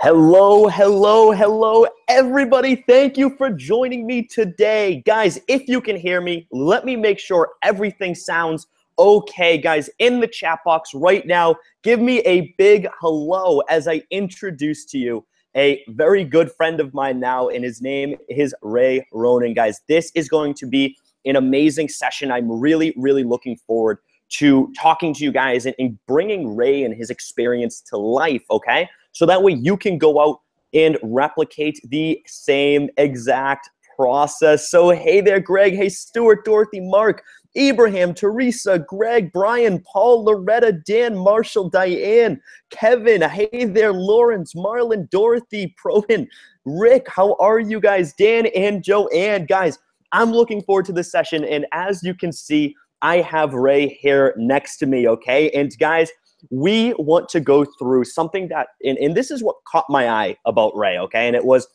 Hello, hello, hello, everybody. Thank you for joining me today. Guys, if you can hear me, let me make sure everything sounds okay. Guys, in the chat box right now, give me a big hello as I introduce to you a very good friend of mine now, and his name is Ronan. Guys, this is going to be an amazing session. I'm really, really looking forward to talking to you guys and bringing Ray and his experience to life, okay? So that way you can go out and replicate the same exact process. So hey there, Greg. Hey, Stuart, Dorothy, Mark, Ibrahim, Teresa, Greg, Brian, Paul, Loretta, Dan, Marshall, Diane, Kevin. Hey there, Lawrence, Marlon, Dorothy, Proven, Rick. How are you guys? Dan and Joanne. Guys, I'm looking forward to this session. And as you can see, I have Ray here next to me, okay? And guys, we want to go through something that, and this is what caught my eye about Ray, okay? And it was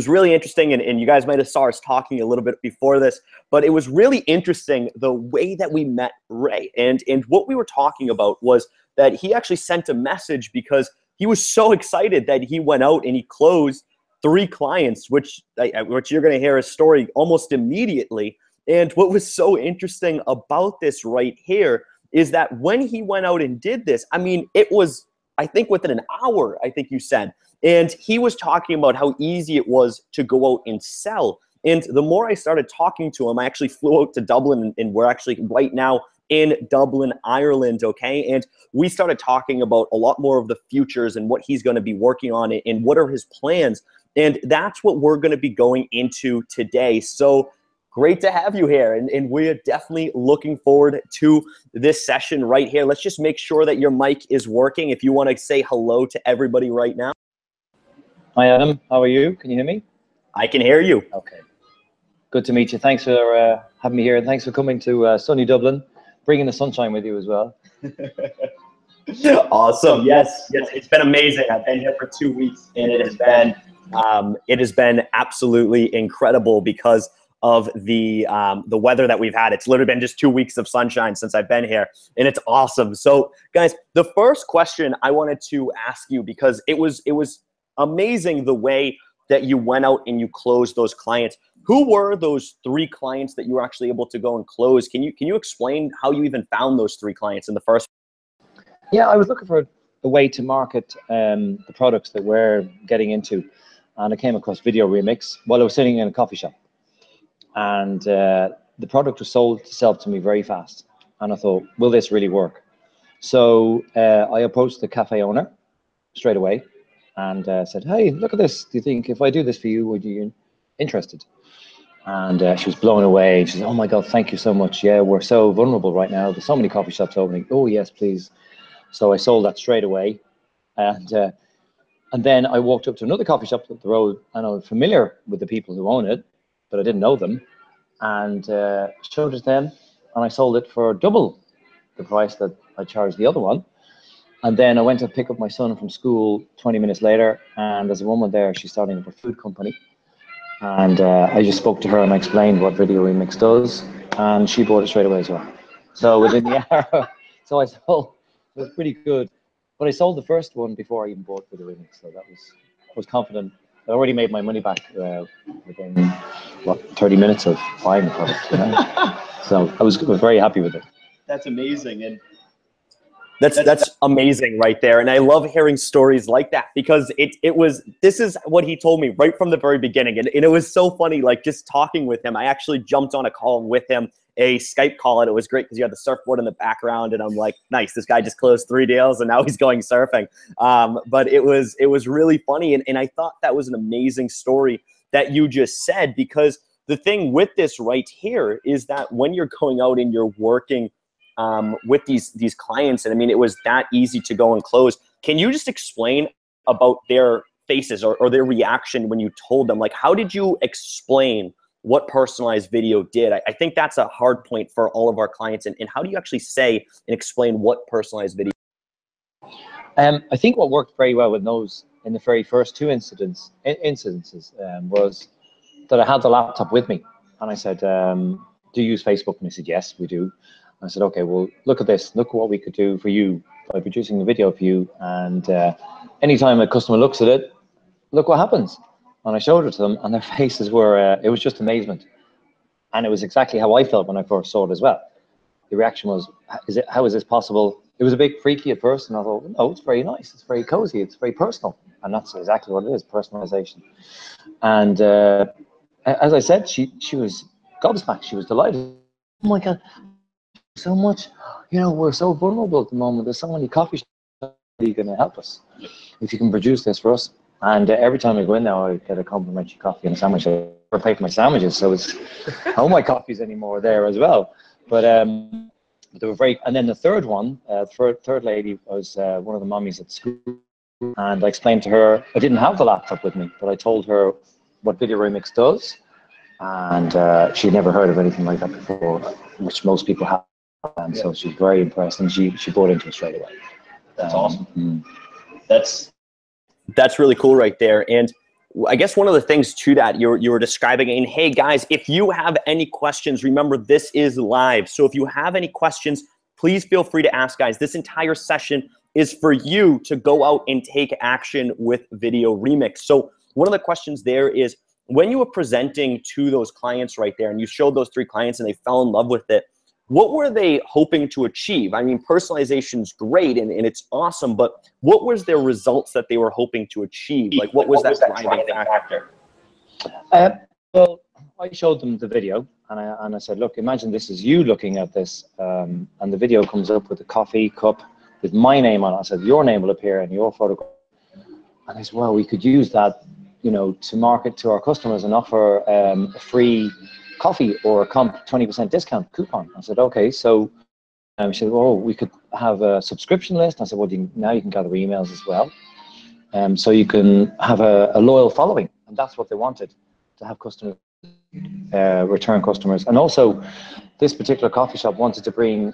really interesting, and you guys might have saw us talking a little bit before this, but it was really interesting the way that we met Ray. And what we were talking about was that he actually sent a message because he was so excited that he went out and he closed 3 clients, which you're gonna hear a story almost immediately. And what was so interesting about this right here is that when he went out and did this, I mean, it was, I think within an hour, I think you said, and he was talking about how easy it was to go out and sell. And the more I started talking to him, I actually flew out to Dublin, and we're actually right now in Dublin, Ireland, okay? And we started talking about a lot more of the futures and what he's gonna be working on and what are his plans. And that's what we're gonna be going into today. So great to have you here, and we're definitely looking forward to this session right here. Let's just make sure that your mic is working if you want to say hello to everybody right now. Hi, Adam. How are you? Can you hear me? I can hear you. Okay. Good to meet you. Thanks for having me here, and thanks for coming to sunny Dublin, bringing the sunshine with you as well. Awesome. Yes, it's been amazing. I've been here for 2 weeks, and it has been absolutely incredible because of the weather that we've had. It's literally been just 2 weeks of sunshine since I've been here, and it's awesome. So guys, the first question I wanted to ask you, because it was amazing the way that you went out and you closed those clients. Who were those 3 clients that you were actually able to go and close? Can you explain how you even found those 3 clients in the first? Yeah, I was looking for a way to market the products that we're getting into, and I came across VideoRemix while I was sitting in a coffee shop. And the product was sold to sell to me very fast. And I thought, will this really work? So I approached the cafe owner straight away and said, hey, look at this. Do you think if I do this for you, would you be interested? And she was blown away. She said, oh my God, thank you so much. Yeah, we're so vulnerable right now. There's so many coffee shops opening. Oh yes, please. So I sold that straight away. And then I walked up to another coffee shop up the road, and I was familiar with the people who own it, but I didn't know them, and showed it to them, and I sold it for double the price that I charged the other one. And then I went to pick up my son from school 20 minutes later, and there's a woman there, she's starting up a food company, and I just spoke to her and I explained what VideoRemix does, and she bought it straight away as well. So within the hour, so I sold, it was pretty good, but I sold the first one before I even bought VideoRemix, so I was confident. I already made my money back within, what, 30 minutes of buying the product. You know? So I was very happy with it. That's amazing, and that's amazing right there. And I love hearing stories like that, because this is what he told me right from the very beginning, and it was so funny. Like, just talking with him, I actually jumped on a call with him, a Skype call, and it was great because you had the surfboard in the background, and I'm like, nice, this guy just closed 3 deals and now he's going surfing. But it was really funny, and I thought that was an amazing story that you just said, because the thing with this right here is that when you're going out and you're working with these clients, and I mean, it was that easy to go and close. Can you just explain about their faces or their reaction when you told them? Like, how did you explain what personalized video did? I think that's a hard point for all of our clients. And how do you actually say and explain what personalized video? I think what worked very well with those in the very first 2 incidences was that I had the laptop with me, and I said, do you use Facebook? And he said, yes, we do. And I said, okay, well, look at this. Look what we could do for you by producing the video for you. And anytime a customer looks at it, look what happens. And I showed it to them, and their faces were, it was just amazement. And it was exactly how I felt when I first saw it as well. The reaction was, how is this possible? It was a bit freaky at first, and I thought, no, it's very nice, it's very cozy, it's very personal. And that's exactly what it is, personalization. And as I said, she was gobsmacked, she was delighted. Oh my God, so much, you know, we're so vulnerable at the moment. There's so many coffee shops. Are you going to help us if you can produce this for us? And every time I go in now, I get a complimentary coffee and a sandwich. I never pay for my sandwiches, so it's all my coffees anymore there as well. But they were very. And then the third one, third lady was one of the mummies at school, and I explained to her I didn't have the laptop with me, but I told her what VideoRemix does, and she'd never heard of anything like that before, which most people have. And so she was very impressed, and she bought into it straight away. That's awesome. That's really cool right there. And I guess one of the things to that you were describing, and hey guys, if you have any questions, remember this is live. So if you have any questions, please feel free to ask, guys. This entire session is for you to go out and take action with VideoRemix. So one of the questions there is, when you were presenting to those clients right there, and you showed those 3 clients and they fell in love with it, what were they hoping to achieve? I mean, personalization's great and it's awesome, but what was their results that they were hoping to achieve? Like, what was that driving factor? Well, I showed them the video, and I said, look, imagine this is you looking at this, and the video comes up with a coffee cup with my name on it. I said, your name will appear in your photograph. And I said, well, we could use that, you know, to market to our customers and offer a free coffee or a 20% discount coupon. I said, okay. So she said, well, we could have a subscription list. I said, well, now you can gather emails as well. So you can have a loyal following. And that's what they wanted, to have customers, return customers. And also, this particular coffee shop wanted to bring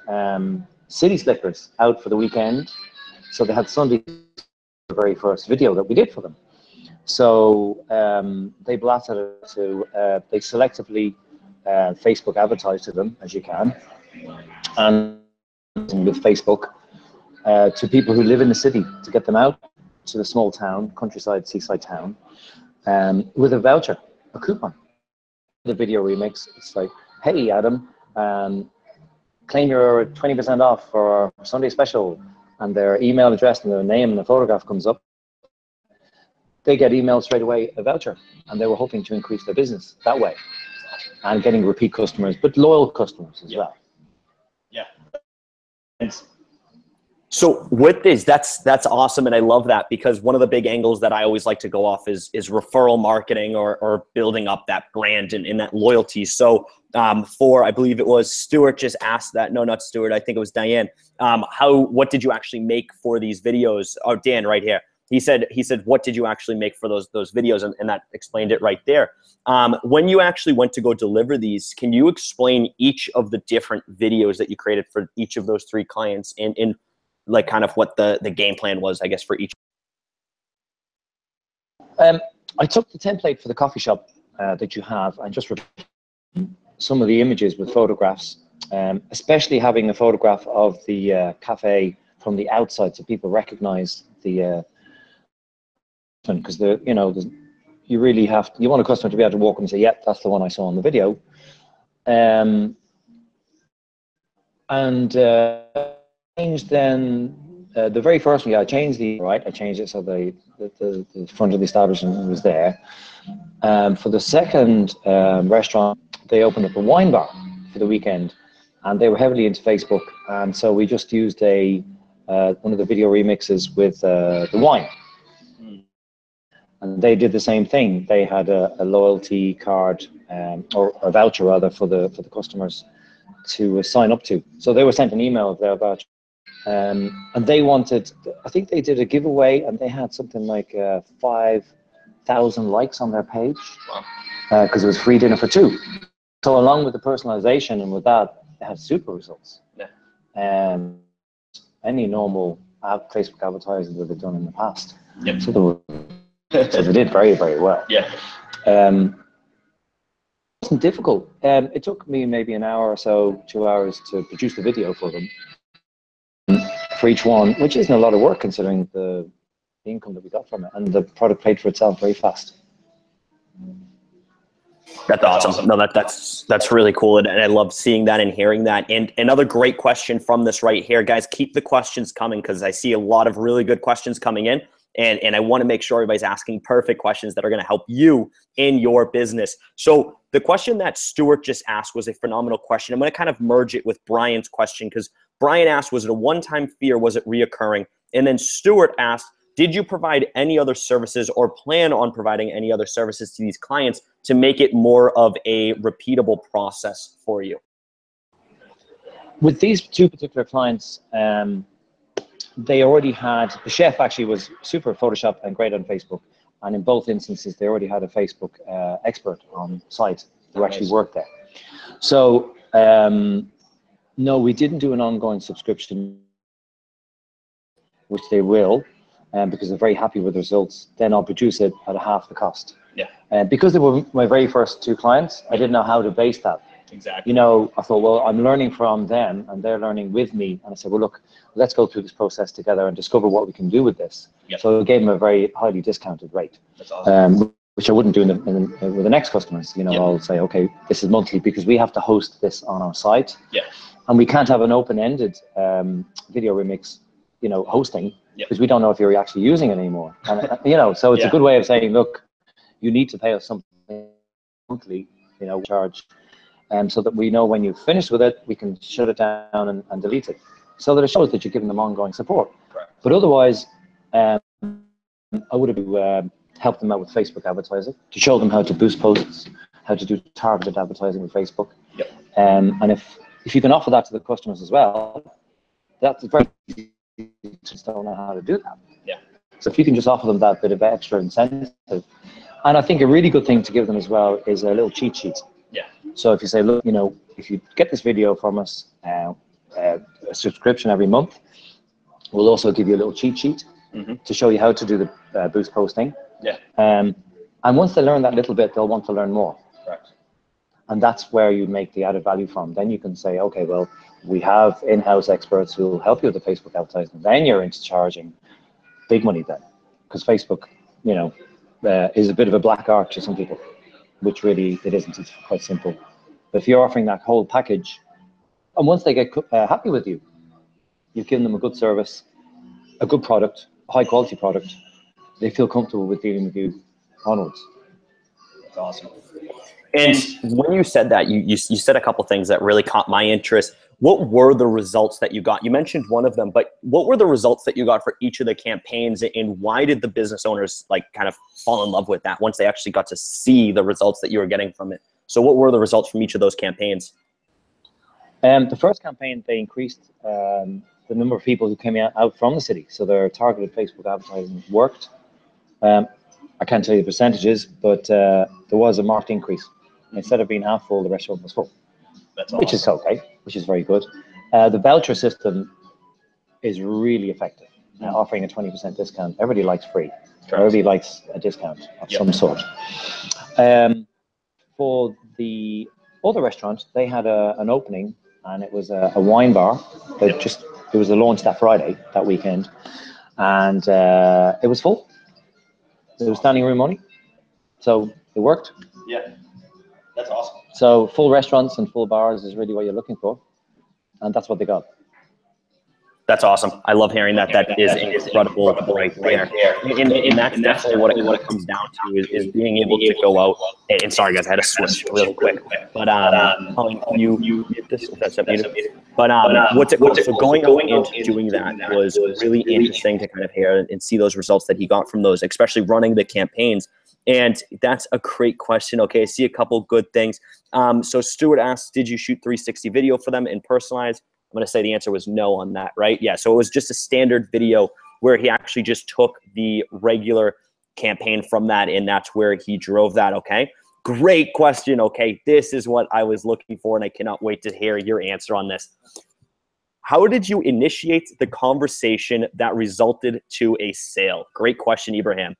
city slickers out for the weekend. So they had Sunday, the very first video that we did for them. So they blasted it to, they selectively Facebook advertise to them, as you can, and with Facebook to people who live in the city, to get them out to the small town, countryside, seaside town, with a voucher, a coupon. The VideoRemix, it's like, hey Adam, claim your 20% off for our Sunday special, and their email address and their name and the photograph comes up. They get emailed straight away a voucher, and they were hoping to increase their business that way, and getting repeat customers, but loyal customers as well. Yeah. So with this, that's awesome, and I love that, because one of the big angles that I always like to go off is referral marketing, or building up that brand and that loyalty. So I believe it was Stuart just asked that. No, not Stuart. I think it was Diane. What did you actually make for these videos? Oh, Dan, right here. He said, what did you actually make for those videos? And that explained it right there. When you actually went to go deliver these, can you explain each of the different videos that you created for each of those 3 clients, and like kind of what the game plan was, I guess, for each? I took the template for the coffee shop that you have, and just some of the images with photographs, especially having a photograph of the cafe from the outside, so people recognize the because you really you want a customer to be able to walk and say, yep, that's the one I saw on the video. Changed then the very first one, I changed I changed it so the front of the establishment was there. For the second restaurant, they opened up a wine bar for the weekend, and they were heavily into Facebook, and so we just used one of the video remixes with the wine. And they did the same thing. They had a loyalty card, or a voucher rather, for the customers to sign up to. So they were sent an email of their voucher, and they wanted, I think they did a giveaway, and they had something like 5,000 likes on their page, because it was free dinner for 2. So along with the personalization and with that, they had super results. Yeah. Any normal Facebook advertising that they've done in the past. Yep. So they did very, very well. Yeah. It wasn't difficult. It took me maybe an hour or so, 2 hours to produce the video for them. for each one, which isn't a lot of work considering the income that we got from it, and the product paid for itself very fast. That's awesome. No, that's really cool, and I love seeing that and hearing that. And another great question from this right here, guys. Keep the questions coming because I see a lot of really good questions coming in, and I want to make sure everybody's asking perfect questions that are going to help you in your business. So the question that Stuart just asked was a phenomenal question. I'm going to kind of merge it with Brian's question because Brian asked, was it a one-time fee or was it reoccurring? And then Stuart asked, did you provide any other services or plan on providing any other services to these clients to make it more of a repeatable process for you? With these two particular clients, they already had, the chef actually was super Photoshop and great on Facebook. And in both instances, they already had a Facebook expert on site who actually worked there. So no, we didn't do an ongoing subscription, which they will. Because they're very happy with the results, then I'll produce it at half the cost. Yeah. Because they were my very first two clients, I didn't know how to base that. Exactly. You know, I thought, well, I'm learning from them and they're learning with me. And I said, well, look, let's go through this process together and discover what we can do with this. Yep. So I gave them a very highly discounted rate. That's awesome. Which I wouldn't do with the next customers. You know, yep. I'll say, okay, this is monthly because we have to host this on our site. Yeah. And we can't have an open-ended VideoRemix, you know, hosting. Because we don't know if you're actually using it anymore. And, you know, so it's a good way of saying, look, you need to pay us something monthly, you know, charge, so that we know when you've finished with it, we can shut it down and delete it. So that it shows that you're giving them ongoing support. Correct. But otherwise, I would have helped them out with Facebook advertising to show them how to boost posts, how to do targeted advertising with Facebook. Yep. And if you can offer that to the customers as well, that's very easy. Just don't know how to do that. Yeah. So if you can just offer them that bit of extra incentive, and I think a really good thing to give them as well is a little cheat sheet. Yeah. So if you say, look, you know, if you get this video from us, a subscription every month, we'll also give you a little cheat sheet to show you how to do the boost posting. Yeah. And once they learn that little bit, they'll want to learn more. Correct. And that's where you make the added value from. Then you can say, okay, well, we have in-house experts who will help you with the Facebook advertising. Then you're into charging big money then. Because Facebook, you know, is a bit of a black art to some people, which really it isn't. It's quite simple. But if you're offering that whole package, and once they get happy with you, you've given them a good service, a good product, a high quality product, they feel comfortable with dealing with you onwards. That's awesome. And when you said that, you said a couple things that really caught my interest. What were the results that you got? You mentioned one of them, but what were the results that you got for each of the campaigns, and why did the business owners like kind of fall in love with that once they actually got to see the results that you were getting from it? So what were the results from each of those campaigns? The first campaign, they increased the number of people who came out from the city. So their targeted Facebook advertising worked. I can't tell you the percentages, but there was a marked increase. Instead of being half full, the restaurant was full. That's awesome. Which is okay, which is very good. The voucher system is really effective, offering a 20% discount. Everybody likes free. Everybody likes a discount of some sort. For the other restaurant, they had an opening, and it was a wine bar. It was a launch that Friday, that weekend, and it was full. There was standing room only, so it worked. Yeah, that's awesome. So full restaurants and full bars is really what you're looking for, and that's what they got. That's awesome. I love hearing that. That is incredible right there. And that's definitely what it comes down to is being able to go out. And sorry guys, I had to switch real quick. But you mute this if that's muted. But so going out into doing that was really interesting to kind of hear and see those results that he got from those, especially running the campaigns. And that's a great question. Okay, I see a couple good things. So Stuart asked, did you shoot 360 video for them and personalize? I'm going to say the answer was no on that, right? Yeah, so it was just a standard video where he actually just took the regular campaign from that, and that's where he drove that, okay? Great question, okay? This is what I was looking for, and I cannot wait to hear your answer on this. How did you initiate the conversation that resulted to a sale? Great question, Ibrahim.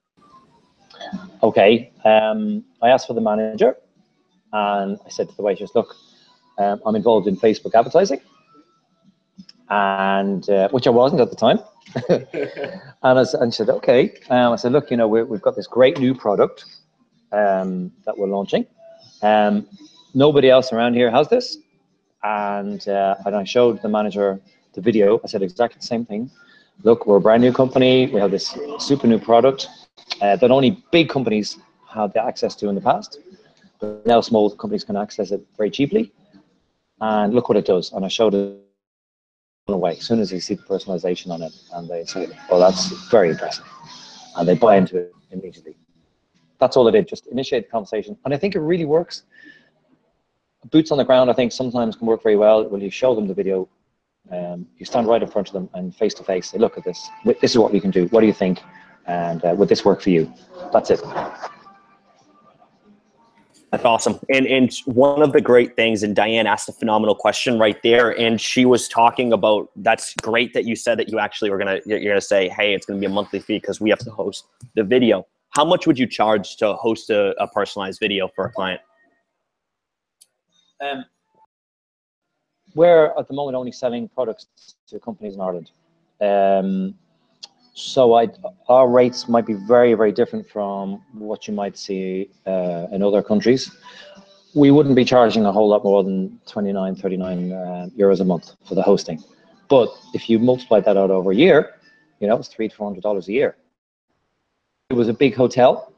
Okay, I asked for the manager, and I said to the waitress, look, I'm involved in Facebook advertising. and which I wasn't at the time. And she said, okay. I said, look, you know, we've got this great new product that we're launching. Nobody else around here has this. And I showed the manager the video. I said exactly the same thing. Look, we're a brand new company. We have this super new product that only big companies had the access to in the past. But now small companies can access it very cheaply. And look what it does. And I showed it away as soon as they see the personalization on it. And they say, oh, that's very impressive. And they buy into it immediately. That's all it did, just initiate the conversation. And I think it really works. Boots on the ground, I think, sometimes can work very well. When you show them the video, you stand right in front of them and face to face, say, look at this. This is what we can do. What do you think? And would this work for you? That's it. That's awesome. And one of the great things, and Diane asked a phenomenal question right there, and she was talking about, that's great that you said that you actually were you're gonna say, hey, it's gonna be a monthly fee because we have to host the video. How much would you charge to host a personalized video for a client? We're at the moment only selling products to companies in Ireland. So our rates might be very, very different from what you might see in other countries. We wouldn't be charging a whole lot more than 29, 39 euros a month for the hosting. But if you multiply that out over a year, you know, it's $300 to $400 a year. If it was a big hotel,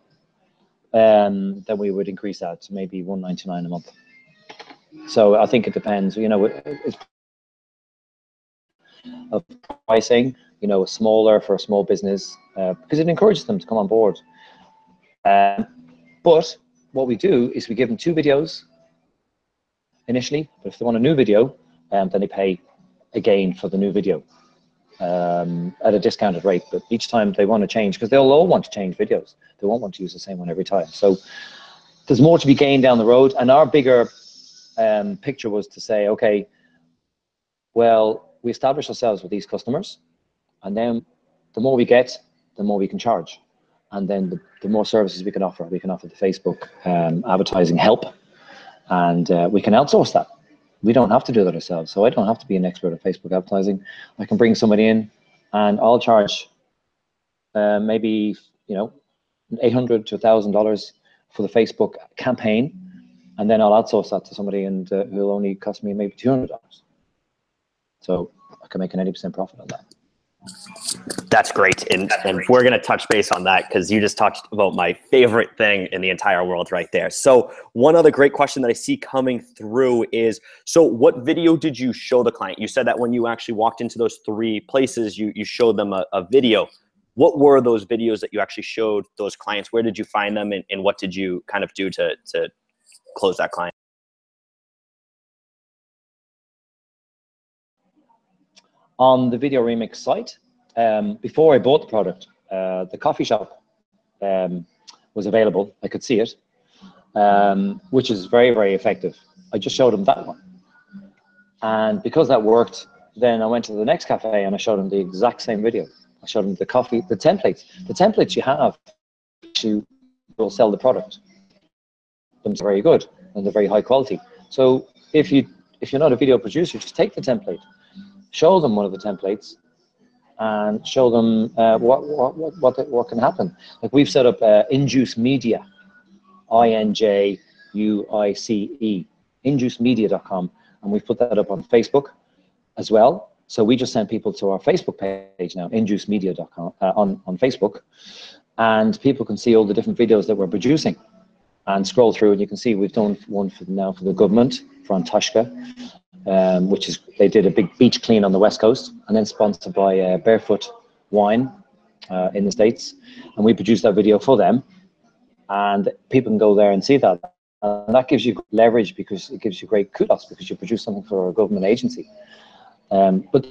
then we would increase that to maybe $199 a month. So I think it depends, you know, it's of pricing, you know, smaller for a small business, because it encourages them to come on board. But what we do is we give them 2 videos initially, but if they want a new video, then they pay again for the new video at a discounted rate. But each time they want to change, because they'll all want to change videos. They won't want to use the same one every time. So there's more to be gained down the road. And our bigger picture was to say, okay, well, we establish ourselves with these customers, and then the more we get, the more we can charge. And then the more services we can offer. We can offer the Facebook advertising help, and we can outsource that. We don't have to do that ourselves. So I don't have to be an expert at Facebook advertising. I can bring somebody in, and I'll charge maybe, you know, $800 to $1,000 for the Facebook campaign, and then I'll outsource that to somebody, and who'll only cost me maybe $200. So I can make an 80% profit on that. That's great. And we're going to touch base on that because you just talked about my favorite thing in the entire world right there. So one other great question that I see coming through is, so what video did you show the client? You said that when you actually walked into those 3 places, you showed them a video. What were those videos that you actually showed those clients? Where did you find them, and what did you kind of do to close that client? On the VideoRemix site, before I bought the product, the coffee shop was available. I could see it, which is very, very effective. I just showed them that one. And because that worked, then I went to the next cafe and I showed them the exact same video. I showed them the coffee, the templates. The templates you have to will sell the product. They're very good and they're very high quality. So if you're not a video producer, just take the template. Show them one of the templates and show them what can happen. Like we've set up Induce Media, INJUICE, inducemedia.com, and we've put that up on Facebook as well. So we just send people to our Facebook page now, inducemedia.com, on Facebook, and people can see all the different videos that we're producing and scroll through, and you can see we've done one for the government, for Antarctica. Which is, they did a big beach clean on the West Coast, and then sponsored by Barefoot Wine in the States. And we produced that video for them, and people can go there and see that. And that gives you leverage because it gives you great kudos because you produce something for a government agency. But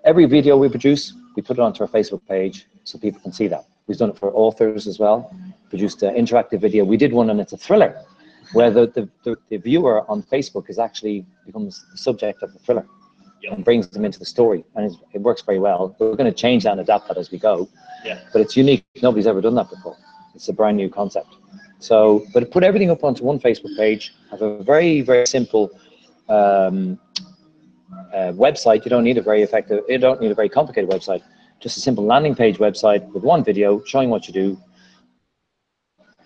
every video we produce, we put it onto our Facebook page so people can see that. We've done it for authors as well, produced an interactive video. We did one, and it's a thriller, where the viewer on Facebook becomes the subject of the thriller and brings them into the story, and it works very well. We're going to change that and adapt that as we go. Yeah. But it's unique. Nobody's ever done that before. It's a brand new concept. So, but put everything up onto one Facebook page, have a very, very simple website, you don't need a very complicated website. Just a simple landing page website with one video showing what you do.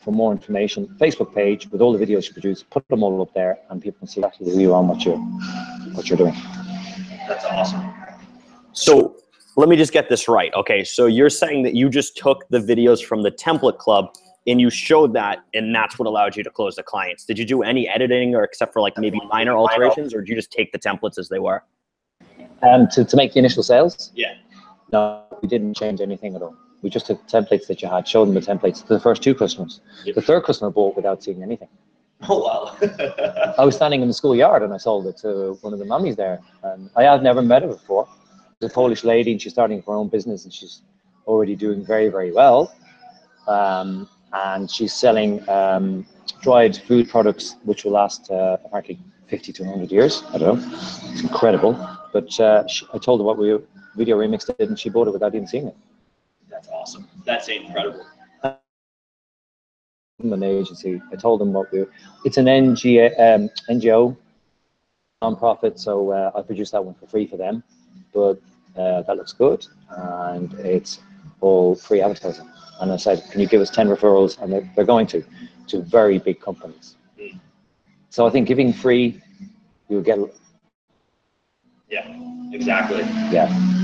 For more information, Facebook page with all the videos you produce, put them all up there, and people can see exactly who you are and what you're doing. That's awesome. So let me just get this right. Okay, so you're saying that you just took the videos from the template club and you showed that, and that's what allowed you to close the clients. Did you do any editing, or except for like maybe minor alterations, or did you just take the templates as they were? To make the initial sales? Yeah. No, we didn't change anything at all. We just took templates that you had, showed them the templates to the first 2 customers. Yep. The 3rd customer bought without seeing anything. Oh, wow. I was standing in the schoolyard and I sold it to one of the mummies there. And I had never met her before. She's a Polish lady and she's starting her own business and she's already doing very, very well. And she's selling dried food products which will last apparently 50 to 100 years. I don't know. It's incredible. But I told her what VideoRemix did and she bought it without even seeing it. That's awesome. That's incredible. An agency. I told them it's an NGO, non-profit, so I produced that one for free for them. But that looks good, and it's all free advertising. And I said, can you give us 10 referrals? And they're going to very big companies. Mm. So I think giving free, you'll get. Yeah, exactly. Yeah.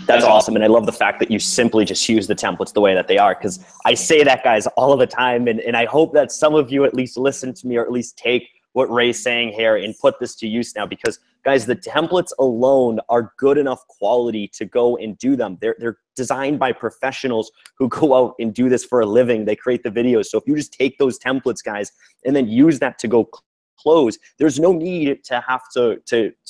That's awesome, and I love the fact that you simply just use the templates the way that they are, because I say that, guys, all of the time, and I hope that some of you at least listen to me or at least take what Ray's saying here and put this to use now, because, guys, the templates alone are good enough quality to go and do them. They're designed by professionals who go out and do this for a living. They create the videos. So if you just take those templates, guys, and then use that to go close, there's no need to have to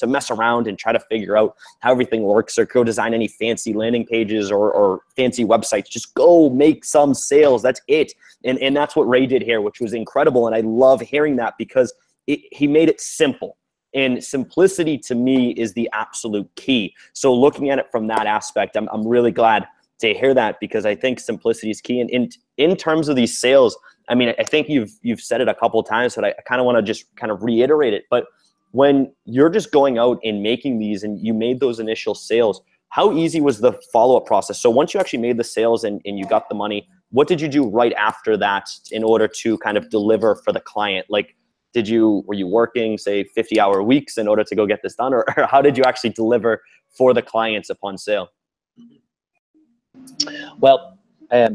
mess around and try to figure out how everything works or go design any fancy landing pages or fancy websites. Just go make some sales. That's it. And that's what Ray did here, which was incredible. And I love hearing that because he made it simple. And simplicity to me is the absolute key. So looking at it from that aspect, I'm really glad to hear that, because I think simplicity is key. And in terms of these sales, I mean, I think you've said it a couple of times, but I kind of want to just kind of reiterate it. But when you're just going out and making these and you made those initial sales, how easy was the follow-up process? So once you actually made the sales and you got the money, what did you do right after that in order to kind of deliver for the client? Like, were you working, say, 50-hour weeks in order to go get this done? Or how did you actually deliver for the clients upon sale? Well,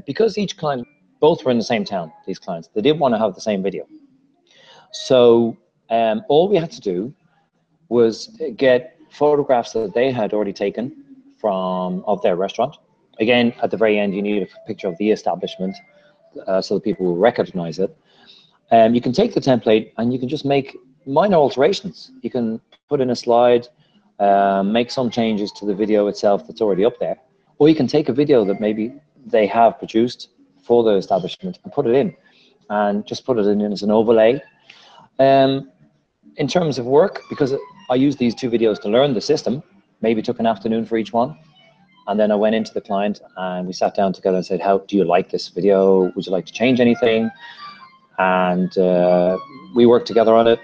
because each client, both were in the same town, these clients, they didn't want to have the same video. So all we had to do was get photographs that they had already taken of their restaurant. Again, at the very end, you need a picture of the establishment so that people will recognize it. You can take the template and you can just make minor alterations. You can put in a slide, make some changes to the video itself that's already up there. Or you can take a video that maybe they have produced for the establishment and put it in and just put it in as an overlay. In terms of work, because I used these 2 videos to learn the system, maybe took an afternoon for each one. And then I went into the client and we sat down together and said, how do you like this video? Would you like to change anything? And we worked together on it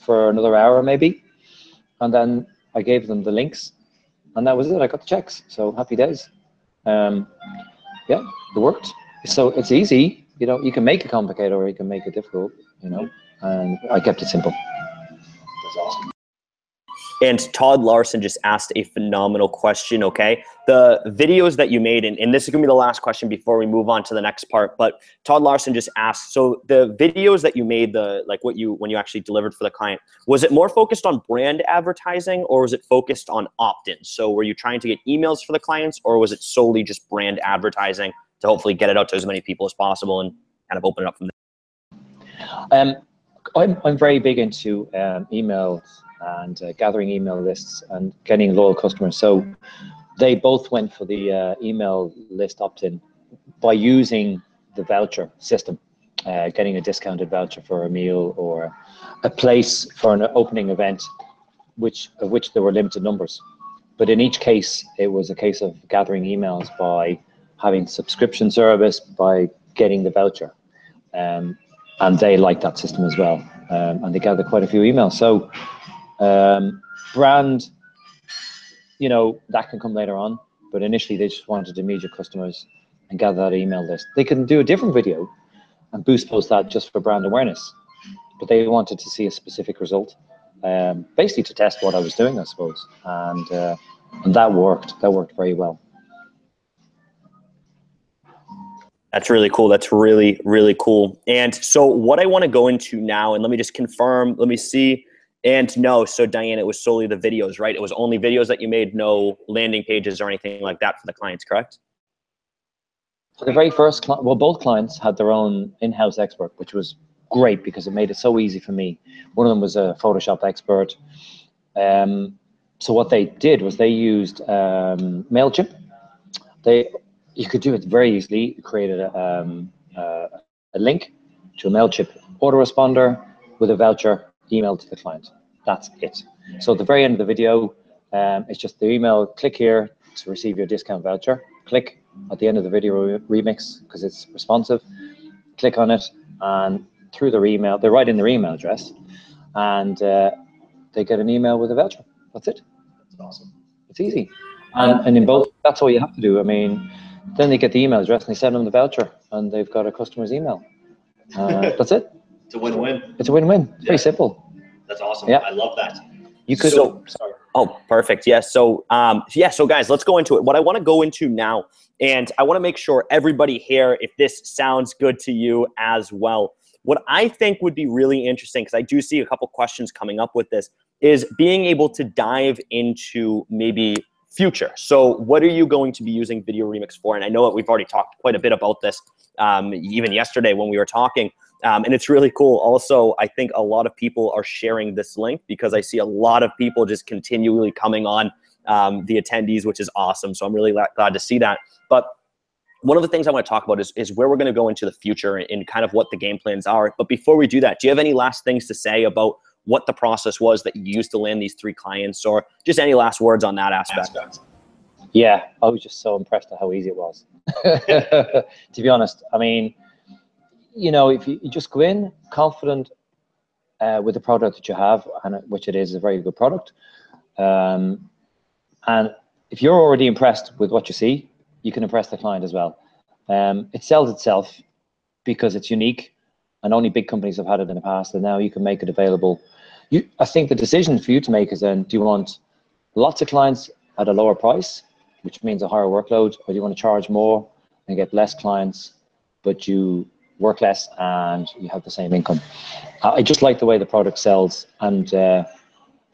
for another hour maybe. And then I gave them the links and that was it. I got the checks. So happy days. Yeah, it worked. So it's easy. You know, you can make it complicated or you can make it difficult, you know, and I kept it simple. That's awesome. And Todd Larson just asked a phenomenal question, okay? The videos that you made, and this is gonna be the last question before we move on to the next part, but Todd Larson just asked, so the videos that you made, when you actually delivered for the client, was it more focused on brand advertising or was it focused on opt-ins? So were you trying to get emails for the clients or was it solely just brand advertising to hopefully get it out to as many people as possible and kind of open it up from there? I'm very big into emails and gathering email lists and getting loyal customers. So they both went for the email list opt-in by using the voucher system, getting a discounted voucher for a meal or a place for an opening event, of which there were limited numbers. But in each case, it was a case of gathering emails by having subscription service, by getting the voucher. And they liked that system as well. And they gathered quite a few emails. So Brand, you know, that can come later on, but initially they just wanted immediate customers and gather that email list. They can do a different video and boost post that just for brand awareness, but they wanted to see a specific result, basically to test what I was doing, I suppose, and that worked. That worked very well. That's really cool. That's really, really cool. And so what I want to go into now, and let me just confirm, let me see. And no, so Diane, it was solely the videos, right? It was only videos that you made, no landing pages or anything like that for the clients, correct? For the very first client, well, both clients had their own in-house expert, which was great because it made it so easy for me. One of them was a Photoshop expert. So what they did was they used MailChimp. You could do it very easily. You created a link to a MailChimp autoresponder with a voucher emailed to the client. That's it. So at the very end of the video, it's just the email, click here to receive your discount voucher. Click at the end of the video remix because it's responsive. Click on it, and through their email, they write in their email address, and they get an email with a voucher. That's it. That's awesome. It's easy. And in both, that's all you have to do. I mean, then they get the email address and they send them the voucher and they've got a customer's email. That's it. It's a win-win. It's a win-win. It's very simple. That's awesome. Yeah. I love that. You could. Sorry. Oh, perfect. Yeah. So, so guys, let's go into it. What I want to go into now, and I want to make sure everybody here, if this sounds good to you as well, what I think would be really interesting, because I do see a couple questions coming up with this, is being able to dive into maybe future. So what are you going to be using VideoRemix for? And I know that we've already talked quite a bit about this even yesterday when we were talking. And it's really cool. Also, I think a lot of people are sharing this link because I see a lot of people just continually coming on the attendees, which is awesome. So I'm really glad to see that. But one of the things I want to talk about is where we're going to go into the future and kind of what the game plans are. But before we do that, do you have any last things to say about what the process was that you used to land these 3 clients, or just any last words on that aspect? Yeah, I was just so impressed at how easy it was. To be honest, I mean, you know, if you just go in confident with the product that you have, and which it is a very good product, and if you're already impressed with what you see, you can impress the client as well. It sells itself because it's unique, and only big companies have had it in the past, and now you can make it available. I think the decision for you to make is then, do you want lots of clients at a lower price, which means a higher workload, or do you want to charge more and get less clients, but you work less and you have the same income? I just like the way the product sells, and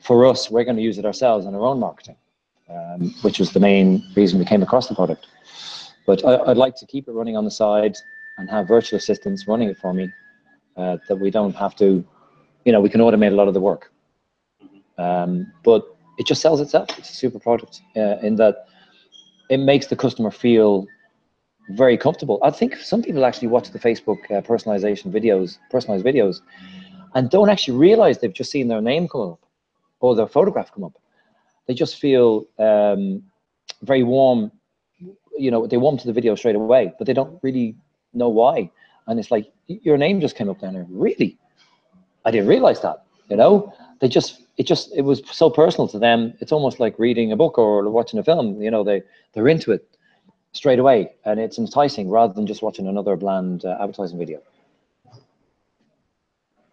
for us, we're going to use it ourselves in our own marketing, which was the main reason we came across the product. But I'd like to keep it running on the side and have virtual assistants running it for me, that we don't have to, you know, we can automate a lot of the work. But it just sells itself. It's a super product in that it makes the customer feel very comfortable. I think some people actually watch the Facebook personalized videos, and don't actually realize they've just seen their name come up or their photograph come up. They just feel very warm. You know, they warm to the video straight away, but they don't really know why. And it's like, your name just came up down there. Really? I didn't realize that. You know, it was so personal to them. It's almost like reading a book or watching a film. You know, they're into it straight away, and it's enticing rather than just watching another bland advertising video.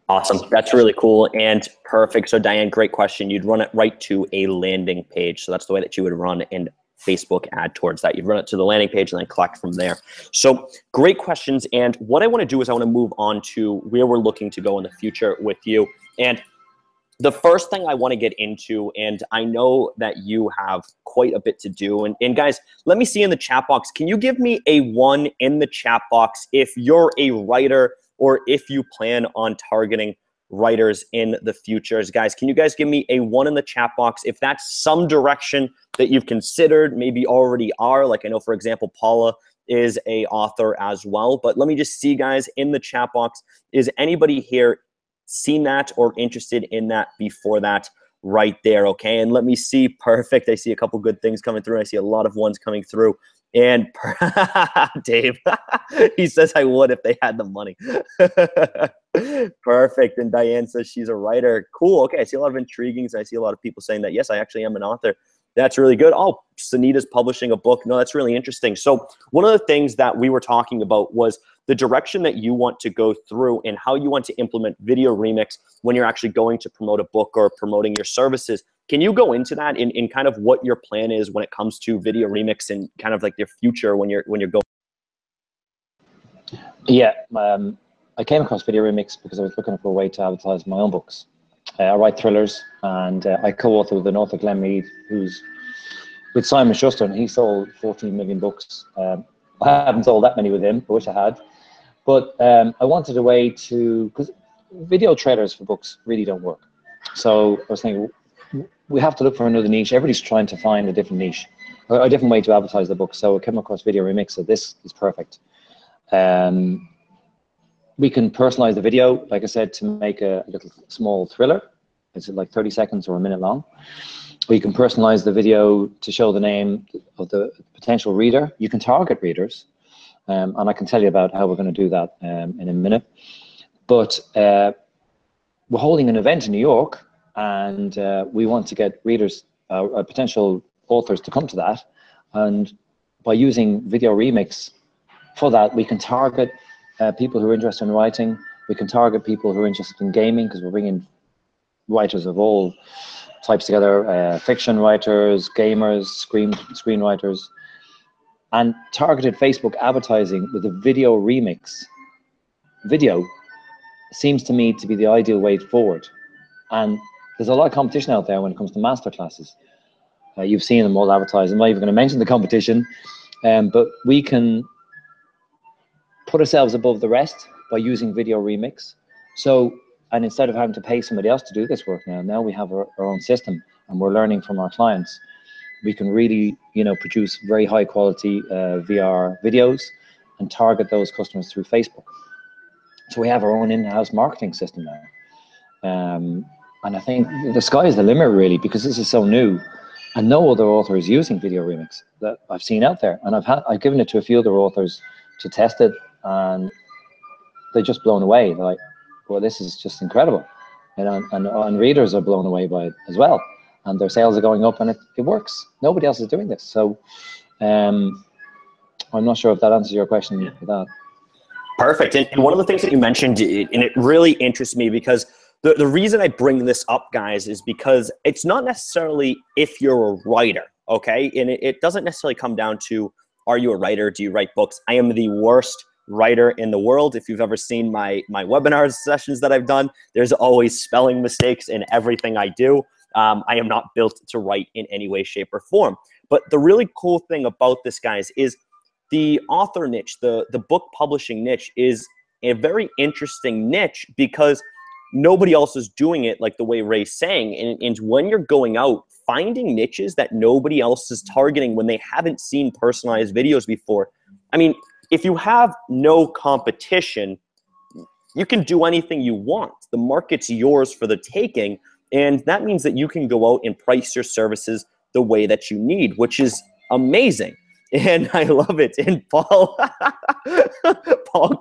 Awesome. That's really cool and perfect. So Diane, great question. You'd run it right to a landing page. So that's the way that you would run and Facebook ad towards that. You'd run it to the landing page and then collect from there. So great questions. And what I want to do is I want to move on to where we're looking to go in the future with you. And the first thing I want to get into, and I know that you have quite a bit to do, and guys, let me see in the chat box, can you give me a 1 in the chat box if you're a writer or if you plan on targeting writers in the future? Guys, can you guys give me a 1 in the chat box if that's some direction that you've considered, maybe already are? Like, I know, for example, Paula is a author as well, but let me just see, guys, in the chat box, is anybody here seen that or interested in that before that right there? Okay, and let me see. Perfect. I see a couple good things coming through. I see a lot of ones coming through And Dave, he says I would if they had the money. Perfect. And Diane says she's a writer. Cool. Okay. I see a lot of intriguing. I see a lot of people saying that, yes, I actually am an author. That's really good. Oh, Sunita's publishing a book. No, that's really interesting. So one of the things that we were talking about was the direction that you want to go through and how you want to implement VideoRemix when you're actually going to promote a book or promoting your services. Can you go into that in kind of what your plan is when it comes to VideoRemix and kind of like your future when you're going? Yeah, I came across VideoRemix because I was looking for a way to advertise my own books. I write thrillers, and I co-author with an author, Glenn Mead, who's with Simon Schuster, and he sold 14 million books. I haven't sold that many with him. I wish I had. But I wanted a way to, because video trailers for books really don't work. So I was thinking, we have to look for another niche. Everybody's trying to find a different niche, or a different way to advertise the book. So I came across VideoRemix, so this is perfect. We can personalize the video, like I said, to make a little small thriller. It's like 30 seconds or a minute long. We can personalize the video to show the name of the potential reader. You can target readers, and I can tell you about how we're going to do that in a minute. But we're holding an event in New York, and we want to get readers, potential authors, to come to that. And by using VideoRemix for that, we can target people who are interested in writing. We can target people who are interested in gaming, because we're bringing writers of all types together, fiction writers, gamers, screenwriters, and targeted Facebook advertising with a VideoRemix video seems to me to be the ideal way forward. And there's a lot of competition out there when it comes to masterclasses. You've seen them all advertised. I'm not even going to mention the competition, but we can put ourselves above the rest by using VideoRemix. So, and instead of having to pay somebody else to do this work now we have our own system, and we're learning from our clients. We can really, produce very high quality VR videos and target those customers through Facebook. So we have our own in-house marketing system now. And I think the sky is the limit, really, because this is so new, and no other author is using VideoRemix that I've seen out there. And I've given it to a few other authors to test it, and they're just blown away. They're like, well, this is just incredible. And readers are blown away by it as well. And their sales are going up, and it works. Nobody else is doing this. So I'm not sure if that answers your question for that. Perfect. And one of the things that you mentioned, and it really interests me, because the reason I bring this up, guys, is because it's not necessarily if you're a writer, okay? And it doesn't necessarily come down to, are you a writer? Do you write books? I am the worst writer in the world. If you've ever seen my webinar sessions that I've done, there's always spelling mistakes in everything I do. I am not built to write in any way, shape, or form. But the really cool thing about this, guys, is the author niche, the book publishing niche, is a very interesting niche because nobody else is doing it like the way Ray's saying. And when you're going out, finding niches that nobody else is targeting when they haven't seen personalized videos before. I mean, if you have no competition, you can do anything you want. The market's yours for the taking. And that means that you can go out and price your services the way that you need, which is amazing. And I love it. And Paul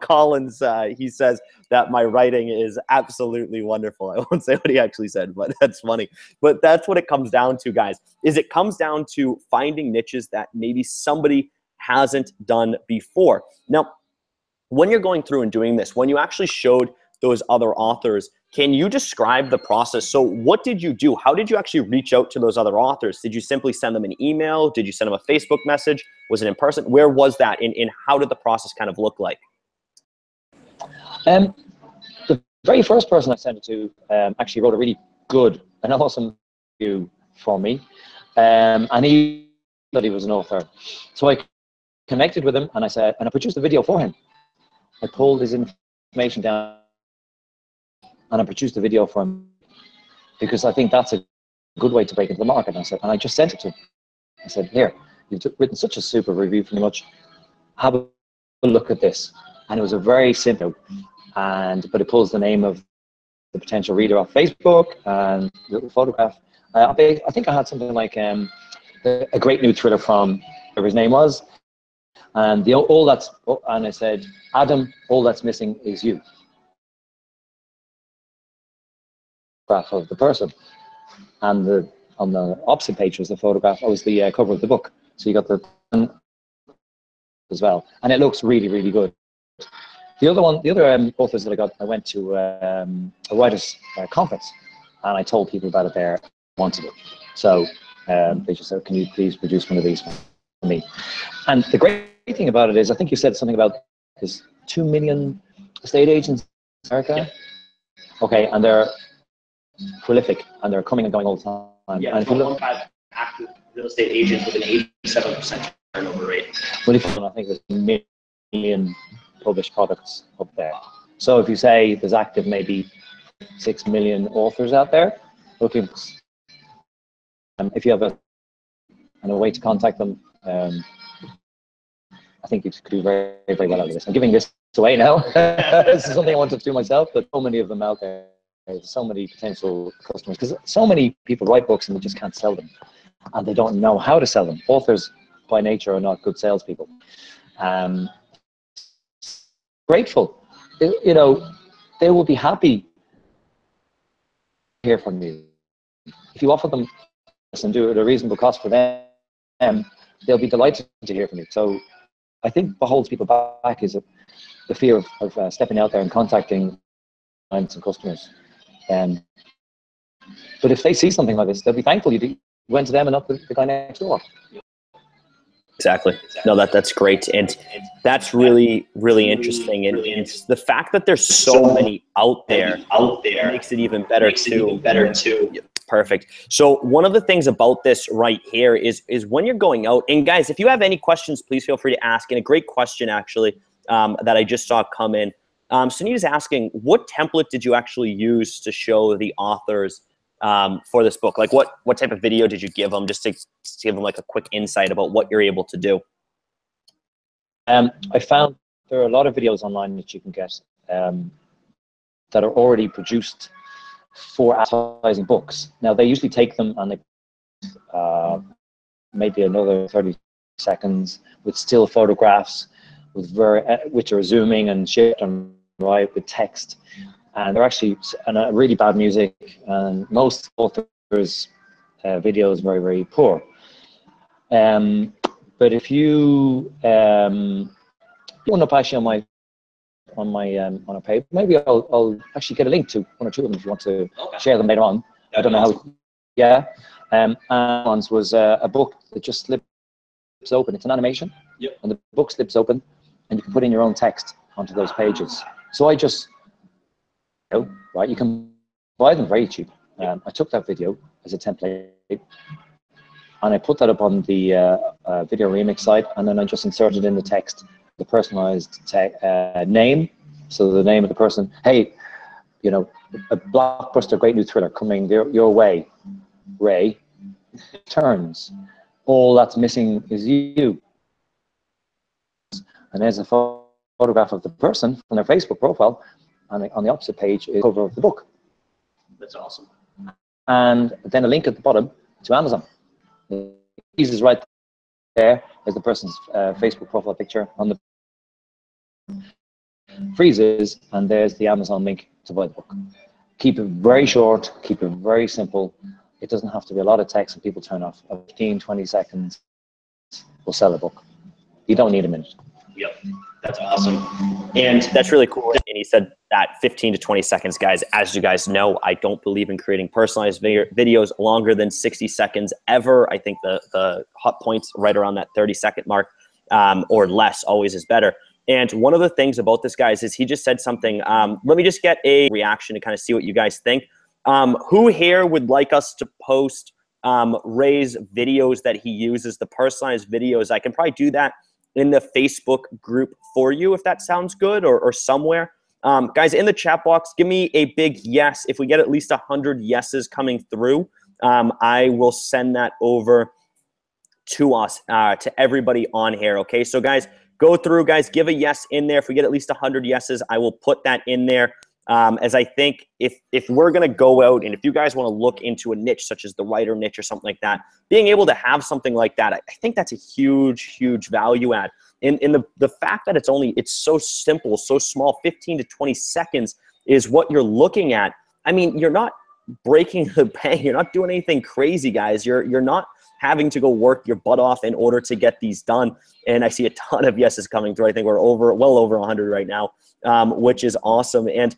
Collins, he says that my writing is absolutely wonderful. I won't say what he actually said, but that's funny. But that's what it comes down to, guys, is it comes down to finding niches that maybe somebody hasn't done before. Now, when you're going through and doing this, when you actually showed those other authors, can you describe the process? So what did you do? How did you actually reach out to those other authors? Did you simply send them an email? Did you send them a Facebook message? Was it in person? Where was that? And how did the process kind of look like? The very first person I sent it to actually wrote a really good and awesome review for me. And he thought he was an author. So I connected with him, and I said, and I produced a video for him. I pulled his information down, and I produced a video for him because I think that's a good way to break into the market. And I said, and I just sent it to him. I said, here, you've written such a super review pretty much. Have a look at this. And it was a very simple, but it pulls the name of the potential reader off Facebook and a little photograph. I think I had something like a great new thriller from whatever his name was. And and I said, Adam, all that's missing is you. Photograph of the person, and on the opposite page was the photograph. Was the cover of the book. So you got the as well, and it looks really, really good. The other authors that I went to a writers' conference, and I told people about it there. Wanted it, so they just said, "Can you please produce one of these for me?" And the great thing about it is, I think you said something about there's 2 million estate agents in America. Yeah. Okay, and they're prolific, and they're coming and going all the time. Yeah, and 1.5 active real estate agents with an 87% turnover rate. Well, I think there's a million published products up there. So if you say there's active maybe 6 million authors out there looking, if you have a way to contact them, I think you could do very, very well out of this. I'm giving this away now. This is something I wanted to do myself, but so many of them out there. There's so many potential customers, because so many people write books and they just can't sell them, and they don't know how to sell them. Authors by nature are not good salespeople. Grateful, you know, they will be happy to hear from you. If you offer them this and do it at a reasonable cost for them, they'll be delighted to hear from you. So I think what holds people back is the fear of stepping out there and contacting clients and customers. But if they see something like this, they'll be thankful you went to them and not the guy next door. Exactly. No, that's great. And that's really, really interesting. And the fact that there's so many out there makes it even better too. Yeah, perfect. So one of the things about this right here is when you're going out, and guys, if you have any questions, please feel free to ask. And a great question actually that I just saw come in. Sunita's asking, what template did you actually use to show the authors for this book? Like what type of video did you give them, just to give them like a quick insight about what you're able to do? I found there are a lot of videos online that you can get that are already produced for advertising books. Now they usually take them and they maybe another 30 seconds with still photographs, with which are zooming and shit and right with text, and they're actually really bad music, and most authors' videos very, very poor. But if you want up actually on a page, maybe I'll actually get a link to one or two of them if you want to share them later on. I don't know how. Yeah. And once was a book that just slips open. It's an animation. Yep. And the book slips open, and you can put in your own text onto those pages. So I just, right, you can buy them very cheap. I took that video as a template, and I put that up on the VideoRemix site, and then I just inserted in the text, the personalized name. So the name of the person, hey, you know, a blockbuster, great new thriller coming your way, Ray, turns. All that's missing is you. And there's a photograph of the person from their Facebook profile, and on the opposite page is the cover of the book. That's awesome. And then a link at the bottom to Amazon. The piece is right there. There's the person's Facebook profile picture on the freezes, and there's the Amazon link to buy the book. Keep it very short, keep it very simple. It doesn't have to be a lot of text and people turn off. 15, 20 seconds will sell a book. You don't need a minute. Yep, that's awesome. And that's really cool. And he said that 15 to 20 seconds, guys. As you guys know, I don't believe in creating personalized videos longer than 60 seconds ever. I think the hot points right around that 30-second mark or less always is better. And one of the things about this, guys, is he just said something. Let me just get a reaction to kind of see what you guys think. Who here would like us to post Ray's videos that he uses, the personalized videos? I can probably do that in the Facebook group for you, if that sounds good, or somewhere. Guys, in the chat box, give me a big yes. If we get at least 100 yeses coming through, I will send that over to us, to everybody on here, okay? So guys, go through, guys, give a yes in there. If we get at least 100 yeses, I will put that in there. as I think if we're going to go out and if you guys want to look into a niche such as the writer niche or something like that, being able to have something like that, I think that's a huge value add. In the fact that it's so simple, so small, 15 to 20 seconds is what you're looking at. I mean, you're not breaking the bank. You're not doing anything crazy, guys. You're not having to go work your butt off in order to get these done. And I see a ton of yeses coming through. I think we're well over 100 right now, which is awesome. And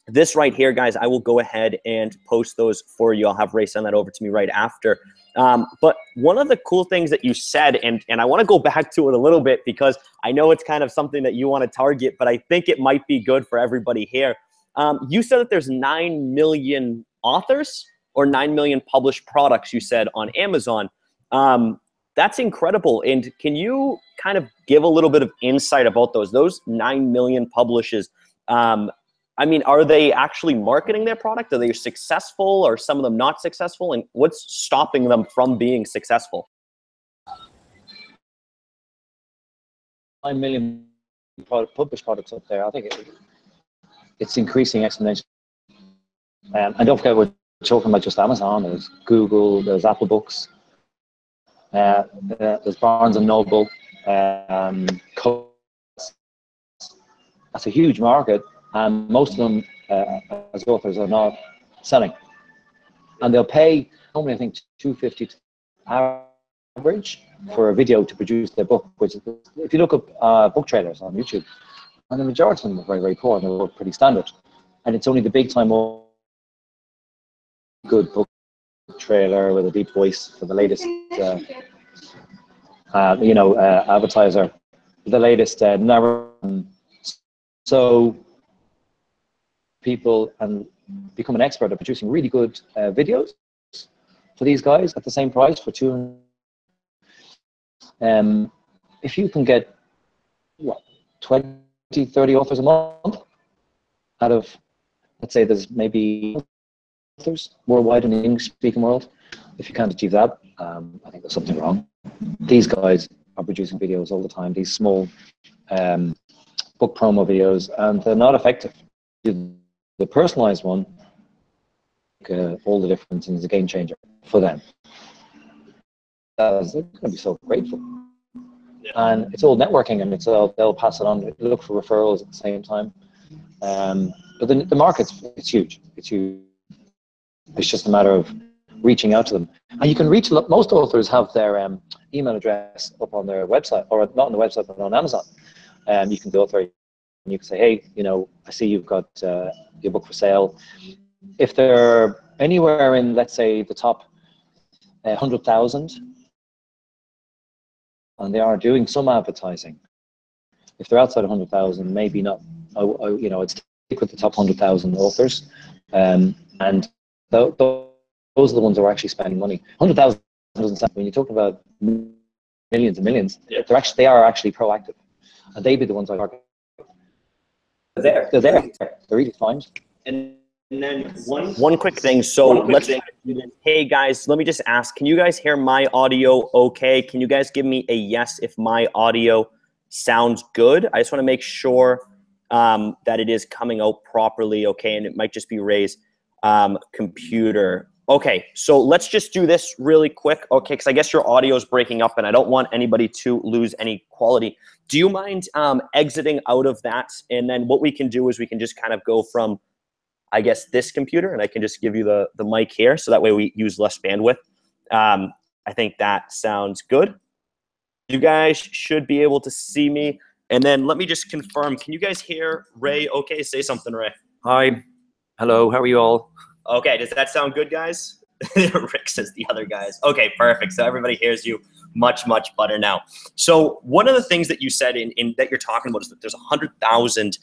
this right here, guys, I will go ahead and post those for you. I'll have Ray send that over to me right after. But one of the cool things that you said, and I want to go back to it a little bit because I know it's kind of something that you want to target, but I think it might be good for everybody here. You said that there's 9 million authors or 9 million published products, you said, on Amazon. That's incredible. And can you kind of give a little bit of insight about those 9 million publishers? I mean, are they actually marketing their product? Are they successful? Or some of them not successful? And what's stopping them from being successful? 9 million published products up there. I think it's increasing exponentially. And don't forget, we're talking about just Amazon. There's Google, there's Apple Books, there's Barnes and Noble. That's a huge market. And most of them, as authors, are not selling. And they'll pay, normally I think, $250 average for a video to produce their book, which is, if you look up book trailers on YouTube, and the majority of them are very poor, and they're pretty standard. And it's only the big time good book trailer with a deep voice for the latest, advertiser, the latest narrative. So people and become an expert at producing really good videos for these guys at the same price for $200. If you can get what, 20, 30 authors a month out of, let's say there's maybe authors worldwide in the English-speaking world, if you can't achieve that, I think there's something wrong. These guys are producing videos all the time, these small book promo videos, and they're not effective. The personalized one, all the difference, and is a game changer for them. They're going to be so grateful. Yeah. And it's all networking, and they'll pass it on. Look for referrals at the same time. But the market's huge. It's huge. It's just a matter of reaching out to them. And you can reach, most authors have their email address up on their website, or not on the website, but on Amazon. You can go through and you can say, hey, I see you've got your book for sale. If they're anywhere in, let's say, the top 100,000, and they are doing some advertising, if they're outside 100,000, maybe not. I'd stick with the top 100,000 authors, and those are the ones that are actually spending money. 100,000 doesn't sound, when you talk about millions and millions, yeah. They are actually proactive, and they'd be the ones I target. They're there. They're really fine. And then one quick thing. So hey guys, let me just ask, can you guys hear my audio okay? Can you guys give me a yes if my audio sounds good? I just want to make sure that it is coming out properly, okay? And it might just be Ray's computer. Okay, so let's just do this really quick, okay? Because I guess your audio is breaking up and I don't want anybody to lose any quality. Do you mind exiting out of that? And then what we can do is we can just kind of go from, I guess, this computer, and I can just give you the mic here, so that way we use less bandwidth. I think that sounds good. You guys should be able to see me. And then let me just confirm, can you guys hear Ray okay? Say something, Ray. Hi. Hello, how are you all? Okay, does that sound good, guys? Rick says the other guys. Okay, perfect. So everybody hears you much better now. So one of the things that you said in that you're talking about is that there's 100,000,